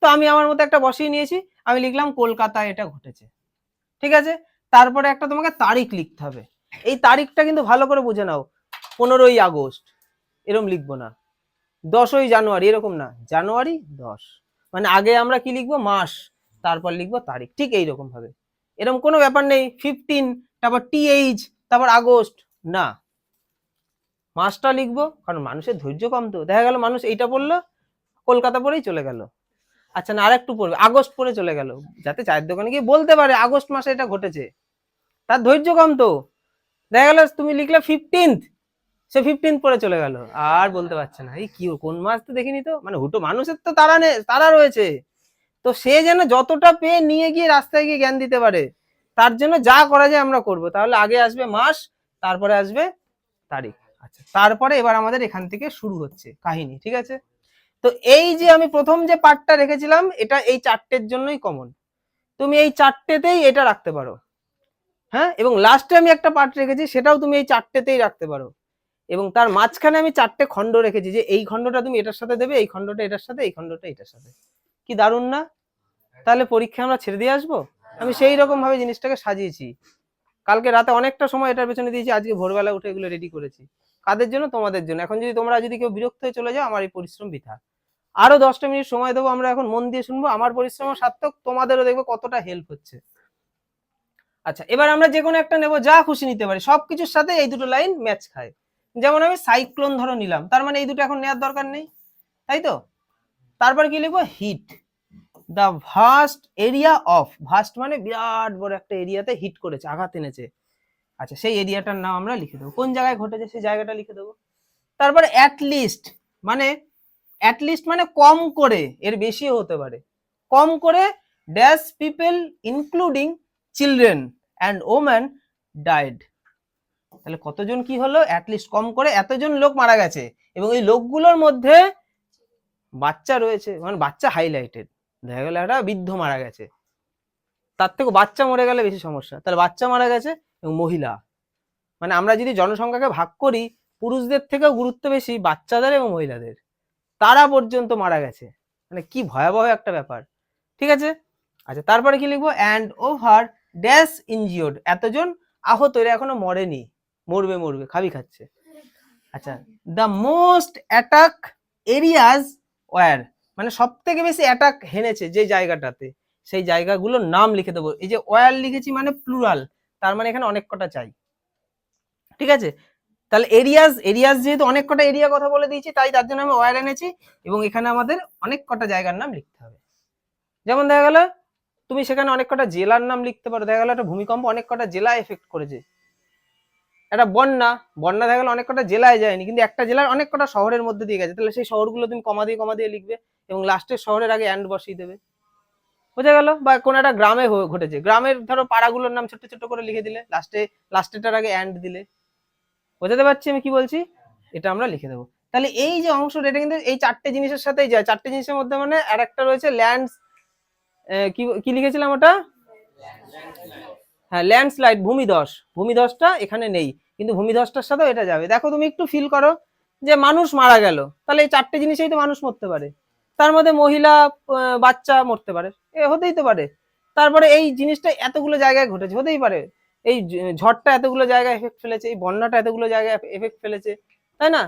তো আমি আমার মতো একটা বসিয়ে নিয়েছি, আমি লিখলাম কলকাতায় এটা ঘটেছে, ঠিক আছে। তারপরে একটা তোমাকে তারিখ লিখতে হবে, এই তারিখটা কিন্তু ভালো করে বুঝে নাও, 15ই আগস্ট এরকম লিখবো না, 10ই জানুয়ারি এরকম না, জানুয়ারি 10, মানে আগে আমরা কি লিখবো মাস, তারপর লিখবো তারিখ, ঠিক এইরকম ভাবে, এরকম কোনো ব্যাপার নেই 15 তারপর TH তারপর আগস্ট, না মাসটা লিখবো, কারণ মানুষের ধৈর্য কম, তো দেখা গেল মানুষ এইটা পড়লো কলকাতা পরেই চলে গেল, আচ্ছা না আরেকটু পড়বে আগস্ট পরে চলে গেল, যাতে চায়ের দোকানে গিয়ে বলতে পারে আগস্ট মাসে এটা ঘটেছে, তার ধৈর্য কম, তো দেখা গেল তুমি লিখলে 15th, সে 15th পরে চলে গেল, আর বলতে পারছে না এই কি কোন মাস তো দেখিনি, তো মানে হুটো মানুষের তো তারা রয়েছে, তো সে যেন যতটা পেয়ে নিয়ে গিয়ে রাস্তায় গিয়ে জ্ঞান দিতে পারে, তার জন্য যা করা যায় আমরা করব, তাহলে আগে আসবে মাস, তারপরে আসবে তারিখ। আচ্ছা তারপরে এবার আমাদের এখান থেকে শুরু হচ্ছে কাহিনী, ঠিক আছে। তো এই যে আমি প্রথম যে পার্টটা রেখেছিলাম এটা এই চারটের জন্যই কমন, তুমি এই চারটেতেই এটা রাখতে পারো, হ্যাঁ, এবং লাস্টে আমি একটা পার্ট রেখেছি সেটাও তুমি এই চারটেতেই রাখতে পারো, এবং তার মাঝখানে আমি চারটে খণ্ড রেখেছি, যে এই খণ্ডটা তুমি এটার সাথে দেবে, এই খণ্ডটা এটার সাথে, এই খণ্ডটা এটার সাথে, কি দারুণ না? তাহলে পরীক্ষা আমরা ছেড়ে দিয়ে আসবো, আমি সেই রকম ভাবে জিনিসটাকে সাজিয়েছি, কালকে রাতে অনেকটা সময় এটার পেছনে দিয়েছি, আজকে ভোরবেলা উঠে এগুলো রেডি করেছি, কাদের জন্য? তোমাদের জন্য। এখন যদি তোমরা যদি কেউ বিরক্ত হয়ে চলে যাও আমার এই পরিশ্রম বৃথা, আরো 10টা মিনিট সময় দেবো, আমরা এখন মন দিয়ে শুনবো, আমার পরিশ্রম সার্থক, তোমাদেরও দেখবো কতটা হেল্প হচ্ছে। আচ্ছা, এবার আমরা যে কোনো একটা নেবো, যা খুশি নিতে পারি, সবকিছুর সাথে এই দুটো লাইন ম্যাচ খায়। যেমন আমি সাইক্লোন ধরো নিলাম, তার মানে এই দুটো এখন নেওয়ার দরকার নেই, তাই তো। তারপর কি লিখবো, hit the vast area of, vast মানে বিরাট বড় একটা এরিয়াতে হিট করেছে, আঘাত এনেছে। আচ্ছা, সেই এরিয়াটার নাম আমরা লিখে দেবো, কোন জায়গায় ঘটেছে সেই জায়গাটা লিখে দেবো। তারপরে অ্যাটলিস্ট মানে কম করে, এর বেশিও হতে পারে, কম করে dash people including children and woman died. তাহলে কতজন কি হলো, অ্যাটলিস্ট কম করে এতজন লোক মারা গেছে, এবং এই লোকগুলোর মধ্যে বাচ্চা রয়েছে, মানে বাচ্চা হাইলাইটেড, দেখা গেল একটা বৃদ্ধ মারা গেছে, তার থেকে বাচ্চা মরে গেলে বেশি সমস্যা, তাহলে বাচ্চা মারা গেছে এবং মহিলা, মানে আমরা যদি জনসংখ্যাকে ভাগ করি, পুরুষদের থেকেও গুরুত্ব বেশি বাচ্চাদের এবং মহিলাদের, তারা পর্যন্ত মারা গেছে, মানে কি ভয়াবহ একটা ব্যাপার, ঠিক আছে। আচ্ছা, তারপরে কি লিখবো, অ্যান্ড ওভার ড্যাশ ইনজিওর্ড, এতজন আহত, এরা এখনো মরেনি, মরবে খাবি খাচ্ছে। আচ্ছা, the most attack areas were, মানে সব থেকে বেশি অ্যাটাক হেনেছে যে জায়গাটাতে, সেই জায়গাগুলোর নাম লিখে দেবো। এই যে ওয়ার লিখেছি মানে প্লুরাল, তার মানে এখানে অনেক কটা চাই, ঠিক আছে। তাহলে এরিয়াজ যেহেতু অনেক কটা এরিয়া কথা বলে দিয়েছি, তাই তার জন্য আমি ওয়ার এনেছি, এবং এখানে আমাদের অনেক কটা জায়গার নাম লিখতে হবে। যেমন দেখা গেল তুমি সেখানে অনেক কটা জেলার নাম লিখতে পারো, দেখা গেল একটা ভূমিকম্প অনেক কটা জেলা এফেক্ট করেছে, একটা বন্যা দেখা গেল অনেক কটা জেলায় যায়নি, কিন্তু একটা জেলার অনেক কটা শহরের মধ্যে দিয়ে গেছে, তাহলে সেই শহরগুলো তুমি কমা দিয়ে লিখবে, এবং লাস্টের শহরের আগে অ্যান্ড বসিয়ে দেবে, বোঝা গেল। বা কোনো একটা গ্রামে ঘটেছে, গ্রামের ধরো পাড়াগুলোর নাম ছোট ছোট করে লিখে দিলে, লাস্টেরটার আগে অ্যান্ড দিলে, বোঝাতে পারছি আমি কি বলছি, এটা আমরা লিখে দেবো। তাহলে এই যে অংশটা, এটা কিন্তু এই চারটে জিনিসের সাথেই যায়, চারটে জিনিসের মধ্যে মানে আর একটা রয়েছে ল্যান্ডস, কি লিখেছিলাম ওটা, হ্যাঁ ল্যান্ডস্লাইড, ভূমিধসটা এখানে নেই, কিন্তু ভূমিধসটার সাথেও এটা যাবে। দেখো তুমি একটু ফিল করো যে মানুষ মারা গেল, তাহলে এই চারটে জিনিসেই তো মানুষ মরতে পারে, তার মধ্যে মহিলা বাচ্চা মরতে পারে, হতেই তো পারে। তারপরে এই জিনিসটা এতগুলো জায়গায় ঘটেছে, হতেই পারে। এই ঝড়টা এতগুলো জায়গায় এফেক্ট ফেলেছে, এই বন্যাটা এতগুলো জায়গায় এফেক্ট ফেলেছে, তাই না।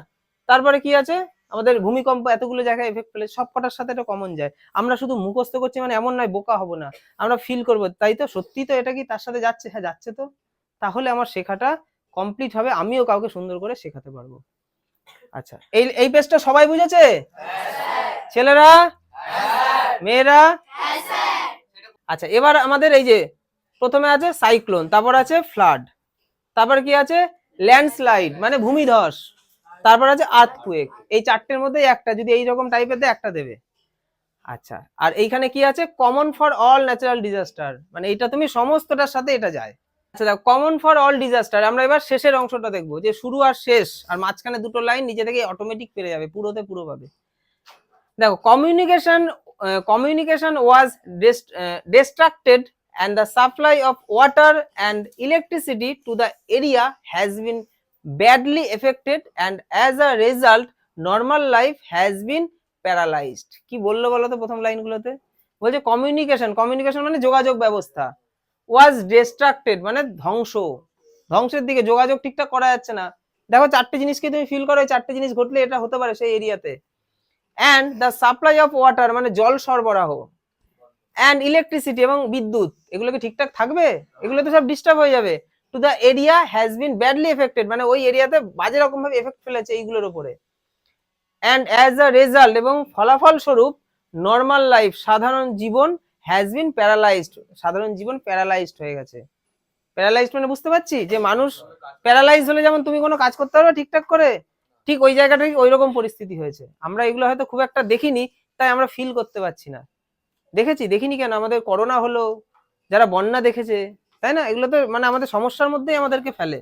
তারপরে কি আছে, আমাদের ভূমিকম্প এতগুলো জায়গায় এফেক্ট ফেলেছে, সব কটার সাথে এটা কমন যায়। আমরা শুধু মুখস্থ করছি মানে এমন নয়, বোকা হব না, আমরা ফিল করবো, তাই তো, সত্যি তো এটা কি তার সাথে যাচ্ছে, হ্যাঁ যাচ্ছে তো, তাহলে আমার শেখাটা কমপ্লিট হবে, আমিও কাউকে সুন্দর করে শেখাতে পারবো। আচ্ছা, এই পেজটা সবাই বুঝেছে, ছেলেরা, মেয়েরা? আচ্ছা, এবার আমাদের এই যে প্রথমে আছে সাইক্লোন, তারপর আছে ফ্লাড, তারপর কি আছে ল্যান্ডস্লাইড মানে ভূমিধস, তারপর আছে আর্থকুয়েক, এই চারটের মধ্যে একটা যদি এইরকম টাইপের দেয়, একটা দেবে। আচ্ছা, আর এইখানে কি আছে, common for all natural disaster, মানে এটা তুমি সমস্তটার সাথে এটা যায়। আচ্ছা, দেখো কমন ফর অল ডিজাস্টার, আমরা এবার শেষের অংশটা দেখবো, যে শুরু আর শেষ আর মাঝখানে দুটো লাইন নিজে থেকে অটোমেটিক পেরে যাবে, পুরো পাবে। দেখো, communication was distracted and the supply of water and electricity to the area has been badly affected, and as a result normal life has been paralyzed. কি বললো বলো তো প্রথম লাইনগুলোতে, বলছে কমিউনিকেশন মানে যোগাযোগ ব্যবস্থা, ওয়াজ ডিস্ট্রাক্টেড মানে ধ্বংসের দিকে, যোগাযোগ ঠিকঠাক করা যাচ্ছে না। দেখো চারটে জিনিসকে তুমি ফিল করো, এই চারটে জিনিস ঘটলে এটা হতে পারে সেই এরিয়াতে। And the supply of water মানে জল সরবরাহ, অ্যান্ড ইলেকট্রিসিটি এবং বিদ্যুৎ, এগুলো কি ঠিকঠাক থাকবে, এগুলো তো সব ডিস্টার্ব হয়ে যাবে। To the area has been badly affected মানে ওই এরিয়াতে বাজে রকম ভাবে এফেক্ট ফেলেছে এইগুলোর উপরে। অ্যান্ড অ্যাজ আ রেজাল্ট এবং ফলাফল স্বরূপ নর্মাল লাইফ সাধারণ জীবন হ্যাজ বিন প্যারালাইজড, সাধারণ জীবন প্যারালাইজড হয়ে গেছে। প্যারালাইজড মানে বুঝতে পারছি যে মানুষ প্যারালাইজ হলে যেমন তুমি কোনো কাজ করতে পারবে ঠিকঠাক করে, ঠিক ওই জায়গাটাই ওই রকম পরিস্থিতি হয়েছে। আমরা এগুলো হয়তো খুব একটা দেখিনি, তাই আমরা ফিল করতে পারছি না। দেখিনি কেন, আমাদের করোনা হলো, যারা বন্যা দেখেছে, তাই না, এগুলো তো মানে আমাদের সমস্যার মধ্যেই আমাদেরকে ফেলে।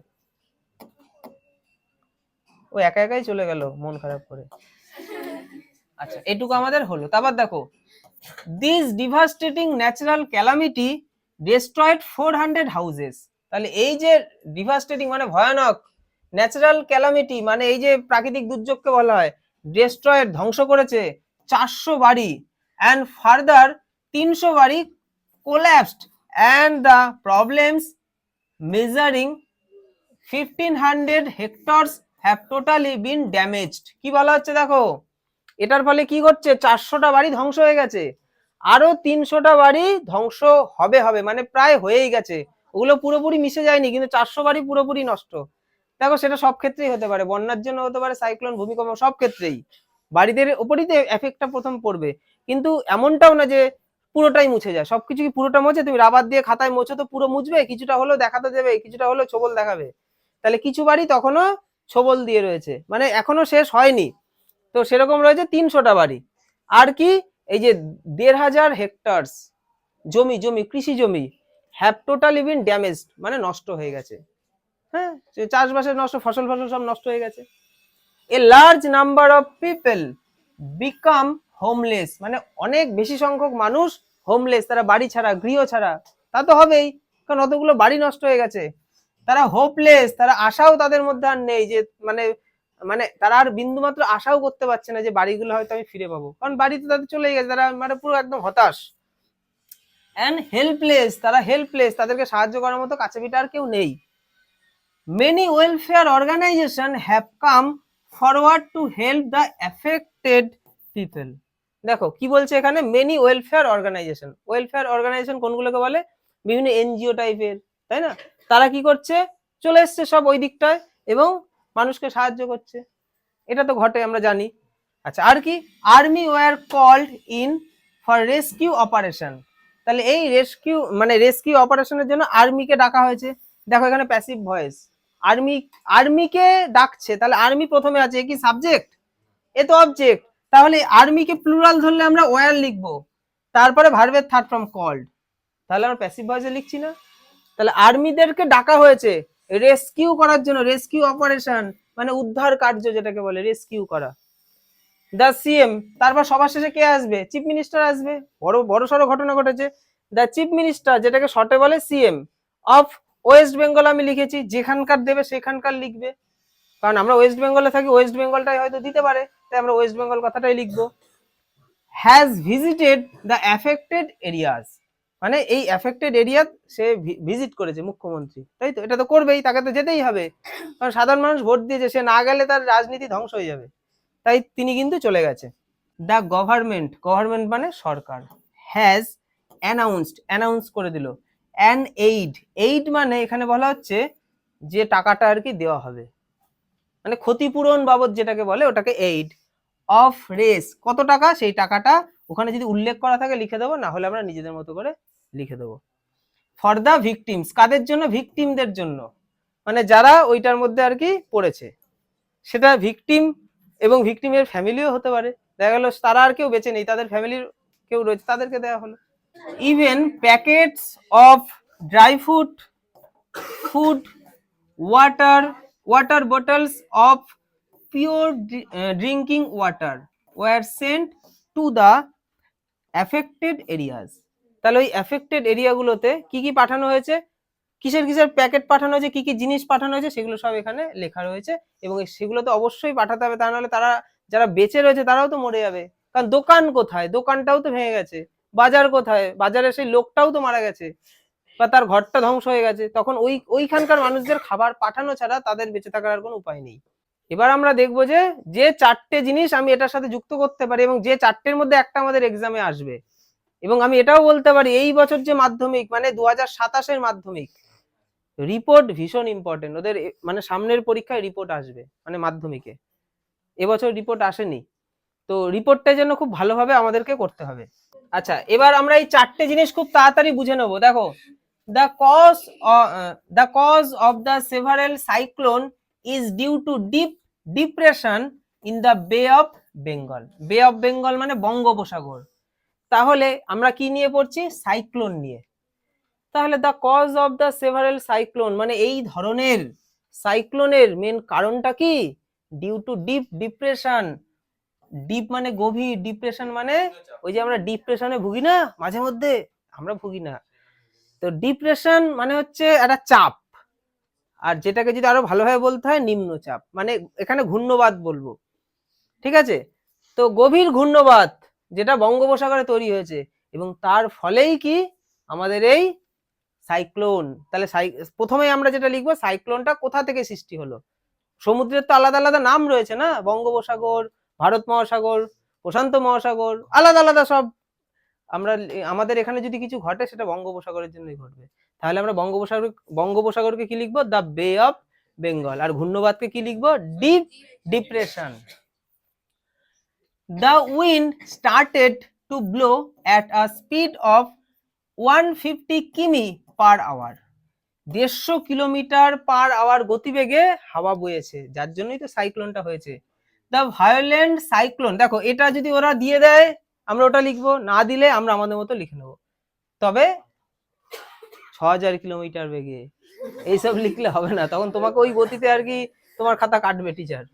ও একা একাই চলে গেল মন খারাপ করে। আচ্ছা, এটুকু আমাদের হলো। তারপর দেখো, this devastating natural calamity destroyed 400 houses. তাহলে এই যে ডিভাস্টেটিং মানে ভয়ানক, ন্যাচারাল ক্যালামিটি মানে এই যে প্রাকৃতিক দুর্যোগকে বলা হয়, ডিস্ট্রয়েড ধ্বংস করেছে 400 বাড়ি, and further 300 বাড়ি collapsed, and the problems measuring 1500 hectares have totally been damaged. কি বলা হচ্ছে দেখো, এটার ফলে কি করছে, 400টা বাড়ি ধ্বংস হয়ে গেছে, আরো 300টা বাড়ি ধ্বংস হবে মানে প্রায় হয়েই গেছে। ওগুলো পুরোপুরি মিশে যায়নি, কিন্তু 400 বাড়ি পুরোপুরি নষ্ট। দেখো সেটা সব ক্ষেত্রেই হতে পারে, বন্যার জন্য হতে পারে, সাইক্লোন, ভূমিকম্প, সব ক্ষেত্রেই বাড়িদের উপরই তো এফেক্টটা প্রথম পড়বে। কিন্তু এমনটাও না যে পুরোটাই মুছে যায়, সবকিছু কি পুরোটা মুছে? তুমি রাবার দিয়ে খাতায় মোছো তো পুরো মুছবে? কিছুটা হলেও দেখাতে দেবে, কিছুটা হলেও ছোবল দেখাবে। তাহলে কিছু বাড়ি তখনও ছোবল দিয়ে রয়েছে, মানে এখনো শেষ হয়নি। তো সেরকম রয়েছে 300টা বাড়ি। আর কি, এই যে 1500 হেক্টরস জমি কৃষি জমি হ্যাভ টোটালি বিন ড্যামেজড, মানে নষ্ট হয়ে গেছে। হ্যাঁ, চাষবাসের নষ্ট, ফসল সব নষ্ট হয়ে গেছে। A large number of people become homeless, মানে অনেক বেশি সংখ্যক মানুষ হোমলেস, তারা বাড়ি ছাড়া, গৃহ ছাড়া। তা তো হবেই, কারণ অতগুলো বাড়ি নষ্ট হয়ে গেছে। তারা হোপলেস, তারা আশাও তাদের মধ্যে আর নেই, যে মানে মানে তারা আর বিন্দু মাত্র আশাও করতে পারছে না যে বাড়িগুলো হয়তো আমি ফিরে পাবো, কারণ বাড়ি তো তাদের চলেই গেছে, তারা মানে পুরো একদম হতাশ। অ্যান্ড হেল্পলেস, তারা হেল্পলেস, তাদেরকে সাহায্য করার মতো কাছে পিঠে আর কেউ নেই। Many welfare organisation have come forward to help the affected people. দেখো কি বলছে এখানে, মেনি ওয়েলফেয়ার অর্গানাইজেশন কোনগুলোকে বলে? বিভিন্ন এনজিও টাইপের, তাই না? তারা কি করছে, চলে এসছে সব ওই দিকটায় এবং মানুষকে সাহায্য করছে। এটা তো ঘটে, আমরা জানি। আচ্ছা, আর কি, army were called in for rescue operation. তাহলে এই রেস্কিউ অপারেশনের জন্য আর্মিকে ডাকা হয়েছে। দেখো এখানে প্যাসিভ ভয়েস, আর্মিকে ডাকছে, তাহলে আর্মি প্রথমে আছে, কি সাবজেক্ট, এ তো অবজেক্ট। তাহলে আর্মিকে প্লুরাল ধরলে আমরা ওয়ার লিখবো, তারপরে ভার্বের থার্ড ফর্ম কল্ড, তাহলে আমরা প্যাসিভ ভয়েসে লিখছি না। তাহলে আর্মিদেরকে ডাকা হয়েছে রেস্কিউ করার জন্য, রেস্কিউ অপারেশন মানে উদ্ধার কার্য, যেটাকে বলে রেস্কিউ করা। দ্য সিএম, তারপর সবার শেষে কে আসবে? চিফ মিনিস্টার আসবে। বড় সড়ো ঘটনা ঘটেছে। দ্য চিফ মিনিস্টার, যেটাকে শর্টে বলে সিএম, অফ ওয়েস্ট বেঙ্গল আমি লিখেছি, যেখানকার দেবে সেখানকার লিখবে, কারণ আমরা ওয়েস্ট বেঙ্গলে থাকি, ওয়েস্ট বেঙ্গলটাই হয়তো দিতে পারে, তাই আমরা ওয়েস্ট বেঙ্গল কথাটাই লিখবো। Has visited the affected areas, মানে এই এফেক্টেড এরিয়া সে ভিজিট করেছে মুখ্যমন্ত্রী, তাই তো? এটা তো করবেই, তাকে তো যেতেই হবে, কারণ সাধারণ মানুষ ভোট দিয়েছে, সে না গেলে তার রাজনীতি ধ্বংস হয়ে যাবে, তাই তিনি কিন্তু চলে গেছে। দ্য গভর্নমেন্ট মানে সরকার, হ্যাজ অ্যানাউন্স করে দিল অ্যান এইড মানে এখানে বলা হচ্ছে যে টাকাটা আর কি দেওয়া হবে, মানে ক্ষতিপূরণ বাবদ যেটাকে বলে ওটাকে এইড অফ রেস। কত টাকা, সেই টাকাটা ওখানে যদি উল্লেখ করা থাকে লিখে দেবো, না হলে আমরা নিজেদের মতো করে লিখে দেবো। ফর দ্য ভিকটিমস, কাদের জন্য? ভিকটিমদের জন্য, মানে যারা ওইটার মধ্যে আর কি পড়েছে, সেটা ভিকটিম এবং ভিকটিমের ফ্যামিলিও হতে পারে। দেখা গেল তারা আর কেউ বেঁচে নেই, তাদের ফ্যামিলির কেউ রয়েছে, তাদেরকে দেওয়া হলো। Even packets of dry food, water bottles of pure drinking water were sent to the affected areas। তাহলে ওই এফেক্টেড এরিয়াগুলোতে কি কি পাঠানো হয়েছে, কিসের প্যাকেট পাঠানো হয়েছে, কি কি জিনিস পাঠানো হয়েছে, সেগুলো সব এখানে লেখা রয়েছে। এবং সেগুলো তো অবশ্যই পাঠাতে হবে, তা নাহলে তারা যারা বেঁচে রয়েছে তারাও তো মরে যাবে। কারণ দোকান কোথায়, দোকানটাও তো ভেঙে গেছে। বাজার কোথায়, বাজারে সেই লোকটাও তো মারা গেছে, বা তার ঘরটা ধ্বংস হয়ে গেছে। তখন ওইখানকার মানুষদের খাবার পাঠানো ছাড়া তাদের বেঁচে থাকার আর কোনো উপায় নেই। এবার আমরা দেখবো যে চারটে জিনিস আমি এটার সাথে যুক্ত করতে পারি, এবং যে চারটের মধ্যে একটা আমাদের এক্সামে আসবে। এবং আমি এটাও বলতে পারি, এই বছর যে মাধ্যমিক, মানে 2027-এর মাধ্যমিক রিপোর্ট ভীষণ ইম্পর্টেন্ট। ওদের মানে সামনের পরীক্ষায় রিপোর্ট আসবে, মানে মাধ্যমিকে এবছর রিপোর্ট আসেনি, তো রিপোর্টটা যেন খুব ভালোভাবে আমাদেরকে করতে হবে। আচ্ছা, এবার আমরা এই চারটে জিনিস খুব তাড়াতাড়ি বুঝে নেবো। দেখো, the cause of the several cyclone is due to deep depression in the Bay of Bengal। বে অফ বেঙ্গল মানে বঙ্গোপসাগর। তাহলে আমরা কি নিয়ে পড়ছি? সাইক্লোন নিয়ে। তাহলে the cause of the several cyclone মানে এই ধরনের সাইক্লোনের মেন কারণটা কি? Due to deep depression. Deep মানে গভীর, ডিপ্রেশন মানে ওই যে আমরা ডিপ্রেশনে ভুগি না মাঝে মধ্যে, আমরা ভুগি না। তো ডিপ্রেশন মানে হচ্ছে একটা চাপ, আর যেটাকে যদি আরো ভালোভাবে বলতে হয় নিম্নচাপ, মানে এখানে ঘূর্ণবাদ বলবো, ঠিক আছে? তো গভীর ঘূর্ণবাদ যেটা বঙ্গোপসাগরে তৈরি হয়েছে, এবং তার ফলেই কি আমাদের এই সাইক্লোন। তাহলে প্রথমে আমরা যেটা লিখবো, সাইক্লোনটা কোথা থেকে সৃষ্টি হলো। সমুদ্রের তো আলাদা আলাদা নাম রয়েছে না, বঙ্গোপসাগর, ভারত মহাসাগর, প্রশান্ত মহাসাগর, আলাদা আলাদা সব। আমরা আমাদের এখানে যদি কিছু ঘটে সেটা বঙ্গোপসাগরের জন্যই ঘটবে। তাহলে আমরা বঙ্গোপসাগরকে কি লিখবো? দ্য বে অফ বেঙ্গল। আর ঘূর্ণবাদকে কি লিখবো? Deep depression. The wind started to blow at a speed of 150 কিমি per hour. 150 kilometre per hour গতিবেগে হাওয়া বয়েছে, যার জন্যই তো সাইক্লোনটা হয়েছে। দ্য ভায়োলেন্ট সাইক্লোন, দেখো এটা যদি ওরা দিয়ে দেয় আমরা ওটা লিখবো, না দিলে আমরা আমাদের মতো লিখে নেবো। তবে 6000 কিলোমিটার বেগে এইসব লিখলে হবে না, তখন তোমাকে ওই গতিতে আর কি তোমার খাতা কাটবে teacher.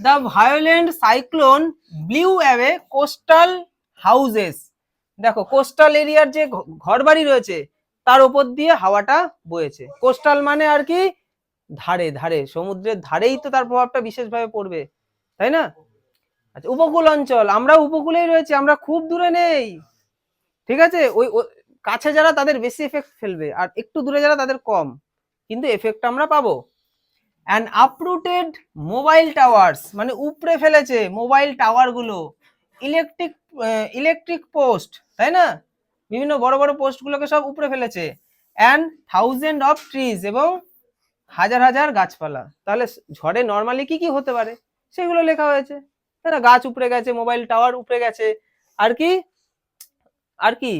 The violent cyclone blew away coastal houses. দেখো কোস্টাল এরিয়ার যে ঘরবাড়ি রয়েছে তার উপর দিয়ে হাওয়াটা বয়েছে। কোস্টাল মানে আর কি ধারে ধারে, সমুদ্রের ধারেই তো তার প্রভাবটা বিশেষভাবে পড়বে, তাই না? আচ্ছা, উপকূল অঞ্চল, আমরা উপকূলেই রয়েছে, আমরা খুব দূরে নেই, ঠিক আছে? ওই কাছে যারা তাদের বেশি এফেক্ট ফেলবে, আর একটু দূরে যারা তাদের কম, কিন্তু এফেক্ট আমরা পাবো। অ্যান্ড আপরুটেড মোবাইল টাওয়ার্স, মানে উপড়ে ফেলেছে মোবাইল টাওয়ার গুলো, ইলেকট্রিক পোস্ট, তাই না? বিভিন্ন বড় বড় পোস্ট গুলোকে সব উপড়ে ফেলেছে। অ্যান্ড থাউজেন্ড অফ ট্রিজ, এবং হাজার হাজার গাছপালা। তাহলে ঝড়ে নর্মালি কি কি হতে পারে সেগুলো লেখা হয়েছে, তাই না? গাছ উপড়ে গেছে, মোবাইল টাওয়ার উপড়ে গেছে, আর কি আর কি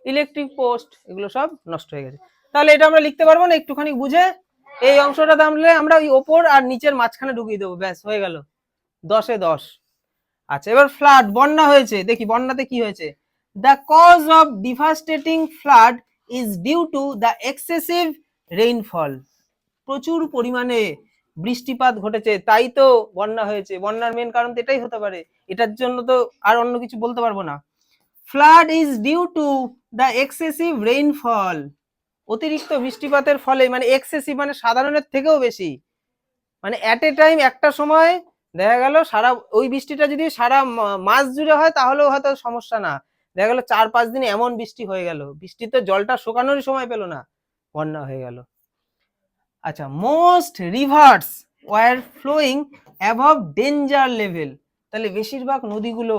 ইলেকট্রিক পোস্ট, এগুলো সব নষ্ট হয়ে গেছে। তাহলে এটা আমরা লিখতে পারবো না একটুখানি বুঝে? এই অংশটা তাহলে আমরা ওই ওপর আর নিচের মাঝখানে ঢুকিয়ে দেবো, ব্যাস হয়ে গেল 10-এ 10। আচ্ছা, এবার ফ্লাড, বন্যা হয়েছে, দেখি বন্যাতে কি হয়েছে। The cause of devastating flood is due to the excessive rainfall. প্রচুর পরিমাণে বৃষ্টিপাত ঘটেছে, তাই তো বন্যা হয়েছে। বন্যার মেন কারণ তো এটাই হতে পারে, এটার জন্য তো আর অন্য কিছু বলতে পারবো না। Flood is due to the excessive rainfall, অতিরিক্ত বৃষ্টিপাতের ফলে, মানে এক্সেসিভ মানে সাধারণের থেকেও বেশি, মানে অ্যাট এ টাইম একটা সময় দেখা গেল সারা, ওই বৃষ্টিটা যদি সারা মাস জুড়ে হয় তাহলেও হয়তো সমস্যা না, দেখা গেল 4-5 দিন এমন বৃষ্টি হয়ে গেল, বৃষ্টিতে জলটা শুকানোরই সময় পেল না, বন্যা হয়ে গেল। আচ্ছা, most rivers were flowing above danger level, তাহলে বেশিরভাগ নদীগুলো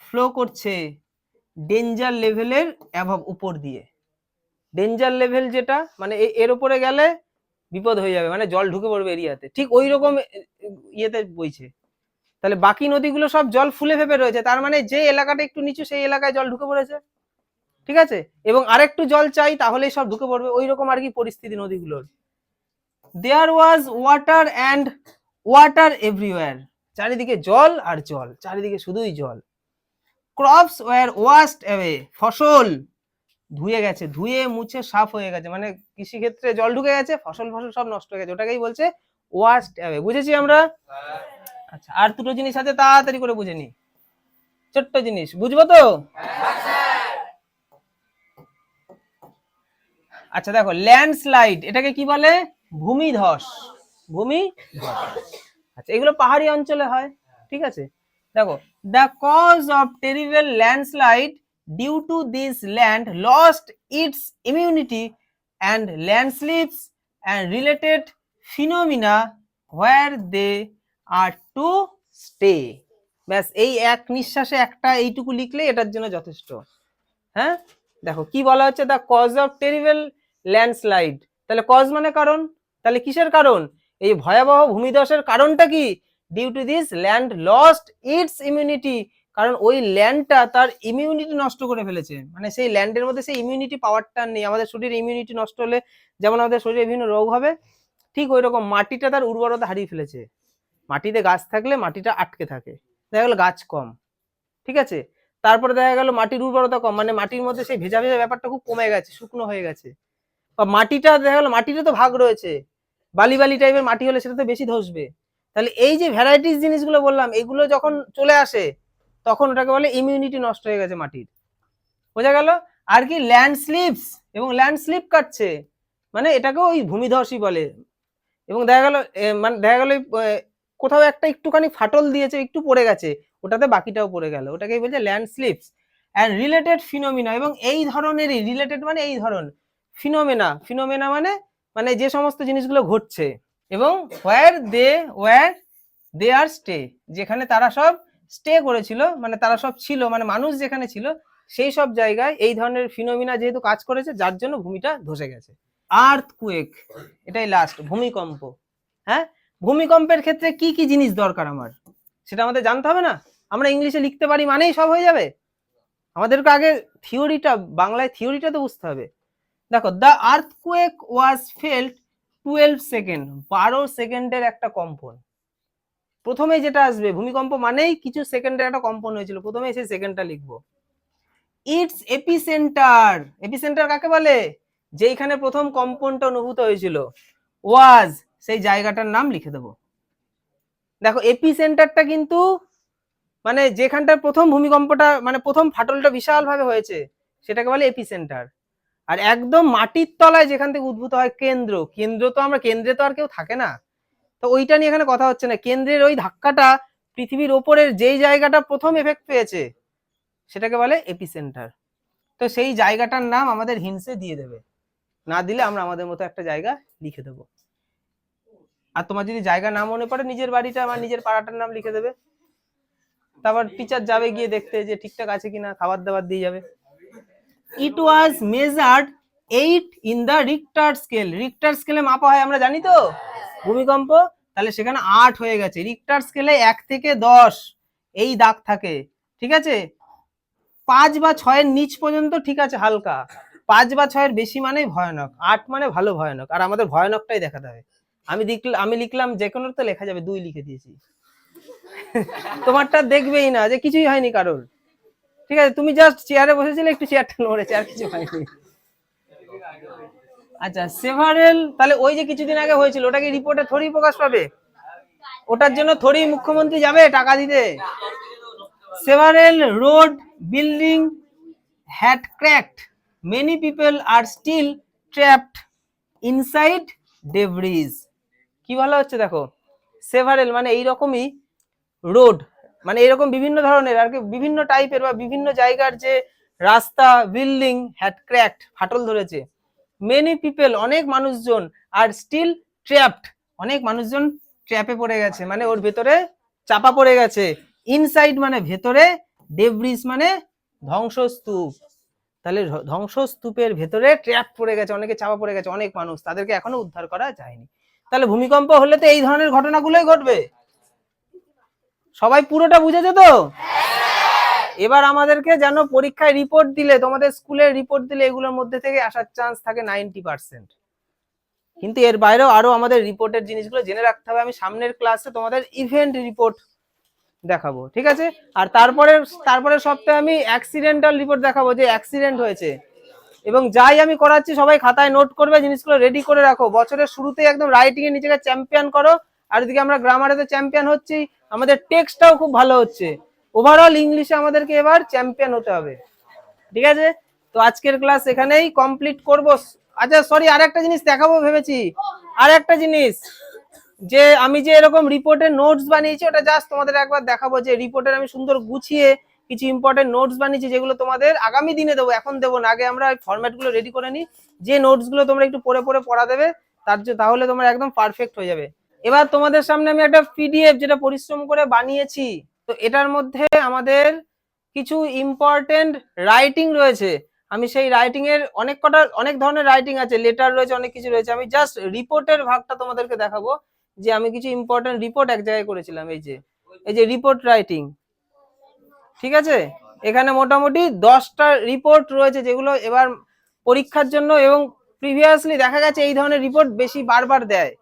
ফ্লো করছে ডেঞ্জার লেভেলের অ্যাবভ, উপর দিয়ে। ডেঞ্জার লেভেল যেটা মানে এর উপরে গেলে বিপদ হয়ে যাবে, মানে জল ঢুকে পড়বে এরিয়াতে, ঠিক ওই রকম ইয়েতে বইছে। তাহলে বাকি নদীগুলো সব জল ফুলে ফেপে রয়েছে, তার মানে যে এলাকাটা একটু নিচু সেই এলাকায় জল ঢুকে পড়েছে, ঠিক আছে? এবং আরেকটু জল চাই তাহলেই সব ঢুকে পড়বে, ওই রকম আর কি পরিস্থিতি নদীগুলোর। দেয়ার ওয়াজ ওয়াটার অ্যান্ড ওয়াটার এভরিওয়্যার, চারিদিকে জল আর জল, চারিদিকে শুধুই জল। ক্রপস ওয়ার ওয়াশড অ্যাওয়ে, ফসল ধুয়ে গেছে, ধুয়ে মুছে সাফ হয়ে গেছে, মানে কৃষি ক্ষেত্রে জল ঢুকে গেছে, ফসল সব নষ্ট হয়ে গেছে, ওটাকেই বলছে ওয়াশড অ্যাওয়ে। বুঝেছি আমরা? আচ্ছা, আর দুটো জিনিস আছে, তাড়াতাড়ি করে বুঝে নি, ছোট্ট জিনিস, বুঝবো তো? আচ্ছা দেখো, ল্যান্ডস্লাইড এটাকে কি বলে? ভূমিধস, ভূমিধস। আচ্ছা, এগুলো পাহাড়ি অঞ্চলে হয়, ঠিক আছে? দেখো, the cause of terrible landslide due to this land lost its immunity and landslips and related phenomena where they are to stay. ব্যাস, এই এক নিঃশ্বাসে একটা এইটুকু লিখলে এটার জন্য যথেষ্ট। হ্যাঁ, দেখো কি বলা হচ্ছে, the cause of terrible landslide, তাহলে কজ মানে কারণ, তাহলে কিসের কারণ? এই ভয়াবহ ভূমিধসের কারণটা কি? Due to this land lost its immunity, কারণ ওই ল্যান্ডটা তার ইমিউনিটি নষ্ট করে ফেলেছে, মানে সেই ল্যান্ডের মধ্যে সেই ইমিউনিটি পাওয়ারটা নেই। আমাদের শরীরে ইমিউনিটি নষ্ট হলে যেমন আমাদের শরীরে বিভিন্ন রোগ হবে, ঠিক ওই রকম মাটিটা তার উর্বরতা হারিয়ে ফেলেছে। মাটিতে গাছ থাকলে মাটিটা আটকে থাকে, দেখা গেল গাছ কম, ঠিক আছে? তারপরে দেখা গেল মাটির উর্বরতা কম, মানে মাটির মধ্যে সেই ভেজা ভেজা ব্যাপারটা খুব কমে গেছে, শুকনো হয়ে গেছে। বা মাটিটা দেখা গেল, মাটিরও তো ভাগ রয়েছে, বালি বালি টাইপের মাটি হলে সেটা তো বেশি ধসবে। তাহলে এই যে ভ্যারাইটিস জিনিসগুলো বললাম, এগুলো যখন চলে আসে তখন ওটাকে বলে ইমিউনিটি নষ্ট হয়ে গেছে মাটির, বোঝা গেল? আর কি ল্যান্ডস্লিপস, এবং ল্যান্ডস্লিপ কাটছে, মানে এটাকে ওই ভূমিধসই বলে। এবং দেখা গেল মানে দেখা গেল কোথাও একটা একটুখানি ফাটল দিয়েছে, একটু পড়ে গেছে, ওটাতে বাকিটাও পড়ে গেল, ওটাকেই বলছে ল্যান্ডস্লিপস অ্যান্ড রিলেটেড ফিনোমিনা। এবং এই ধরনেরই, রিলেটেড মানে এই ধরন, ফিনোমেনা, ফিনোমেনা মানে মানে যে সমস্ত জিনিসগুলো ঘটছে, এবং হোয়ার দে ওয়ার দেয়ার স্টে, যেখানে তারা সব স্টে করেছিল, মানে তারা সব ছিল, মানে মানুষ যেখানে ছিল সেই সব জায়গায় এই ধরনের ফিনোমিনা যেহেতু কাজ করেছে, যার জন্য ভূমিটা ধসে গেছে। আর্থকুয়েক, এটাই লাস্ট, ভূমিকম্প। হ্যাঁ, ভূমিকম্পের ক্ষেত্রে কি কি জিনিস দরকার আমার, সেটা আমাদের জানতে হবে না? আমরা ইংলিশে লিখতে পারি মানেই সব হয়ে যাবে? আমাদেরকে আগে থিওরিটা, বাংলায় থিওরিটা তো বুঝতে হবে। দেখো, the earthquake was felt 12 second, 12 সেকেন্ডের একটা কম্পন। প্রথমে যেটা আসবে, ভূমিকম্প মানেই কিছু সেকেন্ডের একটা কম্পন হয়েছিল, প্রথমে সেই সেকেন্ডটা লিখবো। ইটস এপিসেন্টার, এপিসেন্টার কাকে বলে? যেখানে প্রথম কম্পনটা অনুভূত হয়েছিল। ওয়াজ, সেই জায়গাটার নাম লিখে দেবো। দেখো, এপিসেন্টারটা কিন্তু মানে যেখানটার প্রথম ভূমিকম্পটা, মানে প্রথম ফাটলটা বিশাল ভাবে হয়েছে, সেটাকে বলে এপিসেন্টার। আর একদম মাটির তলায় যেখান থেকে উদ্ভূত হয় কেন্দ্র, কেন্দ্র তো আমরা, কেন্দ্রে তো আর কেউ থাকে না, তো ওইটা নিয়ে এখানে কথা হচ্ছে না। কেন্দ্রের ওই ধাক্কাটা পৃথিবীর ওপরের যেই জায়গাটা প্রথম এফেক্ট পেয়েছে সেটাকে বলে এপিসেন্টার। তো সেই জায়গাটার নাম আমাদের হিন্টসে দিয়ে দেবে, না দিলে আমরা আমাদের মতো একটা জায়গা লিখে দেবো। আর তোমার যদি জায়গা না মনে পড়ে, নিজের বাড়িটা আমার নিজের পাড়াটার নাম লিখে দেবে। তারপর টিচার যাবে গিয়ে দেখতে যে ঠিকঠাক আছে কিনা, খাবার দাবার দিয়ে যাবে। It was measured 8 in the Richter scale, Richter স্কেলে মাপা হয় আমরা জানি তো ভূমিকম্প, তাহলে সেখানে 8 হয়ে গেছে। রিক্টার স্কেলে 1 থেকে 10 এই দাগ থাকে, ঠিক আছে? 5 বা 6 এর নিচ পর্যন্ত ঠিক আছে, হালকা। 5 বা 6 এর বেশি মানেই ভয়ানক, 8 মানে ভালো ভয়ানক, আর আমাদের ভয়ানকটাই দেখাতে হবে। আমি লিখলাম, যে কোনো তো লেখা যাবে, 2 লিখে দিয়েছি। তোমারটা দেখবেই না যে কিছুই হয়নি কারোর, ঠিক আছে? তুমি জাস্ট চেয়ারে বসেছিলে, একটু চেয়ারটা নড়েছে, আর কিছু হয়নি। আচ্ছা, সেভারেল, তাহলে ওই যে কিছুদিন আগে হয়েছিল, ওটা কি রিপোর্টে থোড়ি প্রকাশ পাবে? ওটার জন্য থোড়ি মুখ্যমন্ত্রী যাবে টাকা দিতে? Several road building had cracked, many people are still trapped inside debris। কি বলা হচ্ছে দেখো, সেভারেল মানে এইরকমই, রোড মানে এরকম বিভিন্ন ধরনের আর কি, বিভিন্ন টাইপের বা বিভিন্ন জায়গার যে রাস্তা, বিল্ডিং, হ্যাড ক্র্যাকড, ফাটল ধরেছে। মেনি পিপল, অনেক মানুষজন, আর স্টিল ট্র্যাপড, অনেক মানুষজন ট্র্যাপে পড়ে গেছে, মানে ওর ভেতরে চাপা পড়ে গেছে। ইনসাইড মানে ভেতরে, ডেব্রিস মানে ধ্বংসস্তূপ, তাহলে ধ্বংসস্তূপের ভেতরে ট্র্যাপ পড়ে গেছে, অনেকে চাপা পড়ে গেছে, অনেক মানুষ, তাদেরকে এখনো উদ্ধার করা যায়নি। তাহলে ভূমিকম্প হলে তো এই ধরনের ঘটনাগুলোই ঘটবে। সবাই পুরোটা বুঝেছে তো? এবার আমাদেরকে যেন পরীক্ষায় রিপোর্ট দিলে, তোমাদের স্কুলের রিপোর্ট দিলে এগুলোর মধ্যে থেকে আসার চান্স থাকে 90%। কিন্তু এর বাইরেও আরো আমাদের রিপোর্টের জিনিসগুলো জেনে রাখতে হবে। আমি সামনের ক্লাসে তোমাদের ইভেন্ট রিপোর্ট দেখাবো, ঠিক আছে? আর তারপরে সপ্তাহে আমি অ্যাক্সিডেন্টাল রিপোর্ট দেখাবো, যে অ্যাক্সিডেন্ট হয়েছে। এবং যাই আমি করাচ্ছি সবাই খাতায় নোট করবে, জিনিসগুলো রেডি করে রাখো। বছরের শুরুতেই একদম রাইটিং এ নিজেকে চ্যাম্পিয়ন করো। আর এদিকে আমরা গ্রামারে তো চ্যাম্পিয়ন হচ্ছি, আমাদের টেক্সটটাও খুব ভালো হচ্ছে। ওভারঅল ইংলিশে আমাদেরকে এবার চ্যাম্পিয়ন হতে হবে, ঠিক আছে? তো আজকের ক্লাস এখানেই কমপ্লিট করব। আচ্ছা সরি, আরেকটা জিনিস দেখাবো ভেবেছি, আরেকটা জিনিস, যে আমি যে এরকম রিপোর্টের নোটস বানিয়েছি, ওটা জাস্ট তোমাদের একবার দেখাবো, যে রিপোর্টের আমি সুন্দর গুছিয়ে কিছু ইম্পর্টেন্ট নোটস বানিয়েছি, যেগুলো তোমাদের আগামী দিনে দেবো, এখন দেবো না। আগে আমরা ফরম্যাট গুলো রেডি করে নিই, যে নোটস গুলো তোমরা একটু পড়ে পড়া দেবে, তাহলে তোমরা একদম পারফেক্ট হয়ে যাবে। এবার তোমাদের সামনে আমি একটা পিডিএফ, যেটা পরিশ্রম করে বানিয়েছি, তো এটার মধ্যে আমাদের কিছু ইম্পর্টেন্ট রাইটিং রয়েছে। আমি সেই রাইটিং এর অনেক ধরনের রাইটিং আছে, লেটার রয়েছে, অনেক কিছু রয়েছে। আমি জাস্ট রিপোর্টের ভাগটা তোমাদেরকে দেখাবো, যে আমি কিছু ইম্পর্টেন্ট রিপোর্ট এক জায়গায় করেছিলাম। এই যে রিপোর্ট রাইটিং, ঠিক আছে? এখানে মোটামুটি 10টা রিপোর্ট রয়েছে, যেগুলো এবার পরীক্ষার জন্য, এবং প্রিভিয়াসলি দেখা গেছে এই ধরনের রিপোর্ট বেশি বারবার দেয়।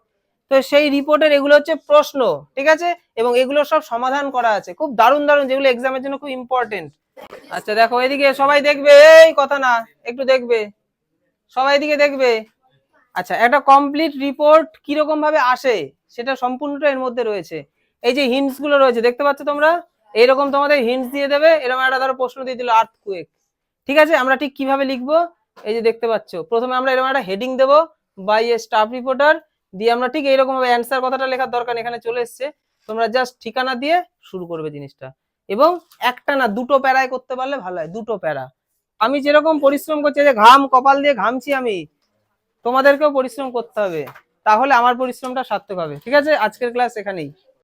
তো সেই রিপোর্টের এগুলো হচ্ছে প্রশ্ন, ঠিক আছে? এবং এগুলো সব সমাধান করা আছে, খুব দারুণ দারুণ, যেগুলো এক্সামের জন্য খুব ইম্পর্টেন্ট। আচ্ছা দেখো, এদিকে সবাই দেখবে, এই কথা না, একটু দেখবে, সবাই এদিকে দেখবে। আচ্ছা, একটা কমপ্লিট রিপোর্ট কিরকম ভাবে আসে সেটা সম্পূর্ণটা এর মধ্যে রয়েছে। এই যে হিন্টস গুলো রয়েছে, দেখতে পাচ্ছ তোমরা? এইরকম তোমাদের হিন্টস দিয়ে দেবে, এরকম একটা ধরো প্রশ্ন দিয়ে দিল আর্থকুয়েক, ঠিক আছে? আমরা ঠিক কিভাবে লিখবো, এই যে দেখতে পাচ্ছ, প্রথমে আমরা এরকম একটা হেডিং দেবো, বাই এ স্টাফ রিপোর্টার, দিয়ে আমরা ঠিক এইরকম ভাবে অ্যান্সার কথাটা লেখার দরকার এখানে চলে এসছে, তোমরা জাস্ট ঠিকানা দিয়ে শুরু করবে জিনিসটা। এবং একটা না, দুটো প্যারায় করতে পারলে ভালো হয়, দুটো প্যারা। আমি যেরকম পরিশ্রম করছি, যে ঘাম কপাল দিয়ে ঘামছি আমি, তোমাদেরকেও পরিশ্রম করতে হবে, তাহলে আমার পরিশ্রমটা সার্থক হবে, ঠিক আছে? আজকের ক্লাস এখানেই।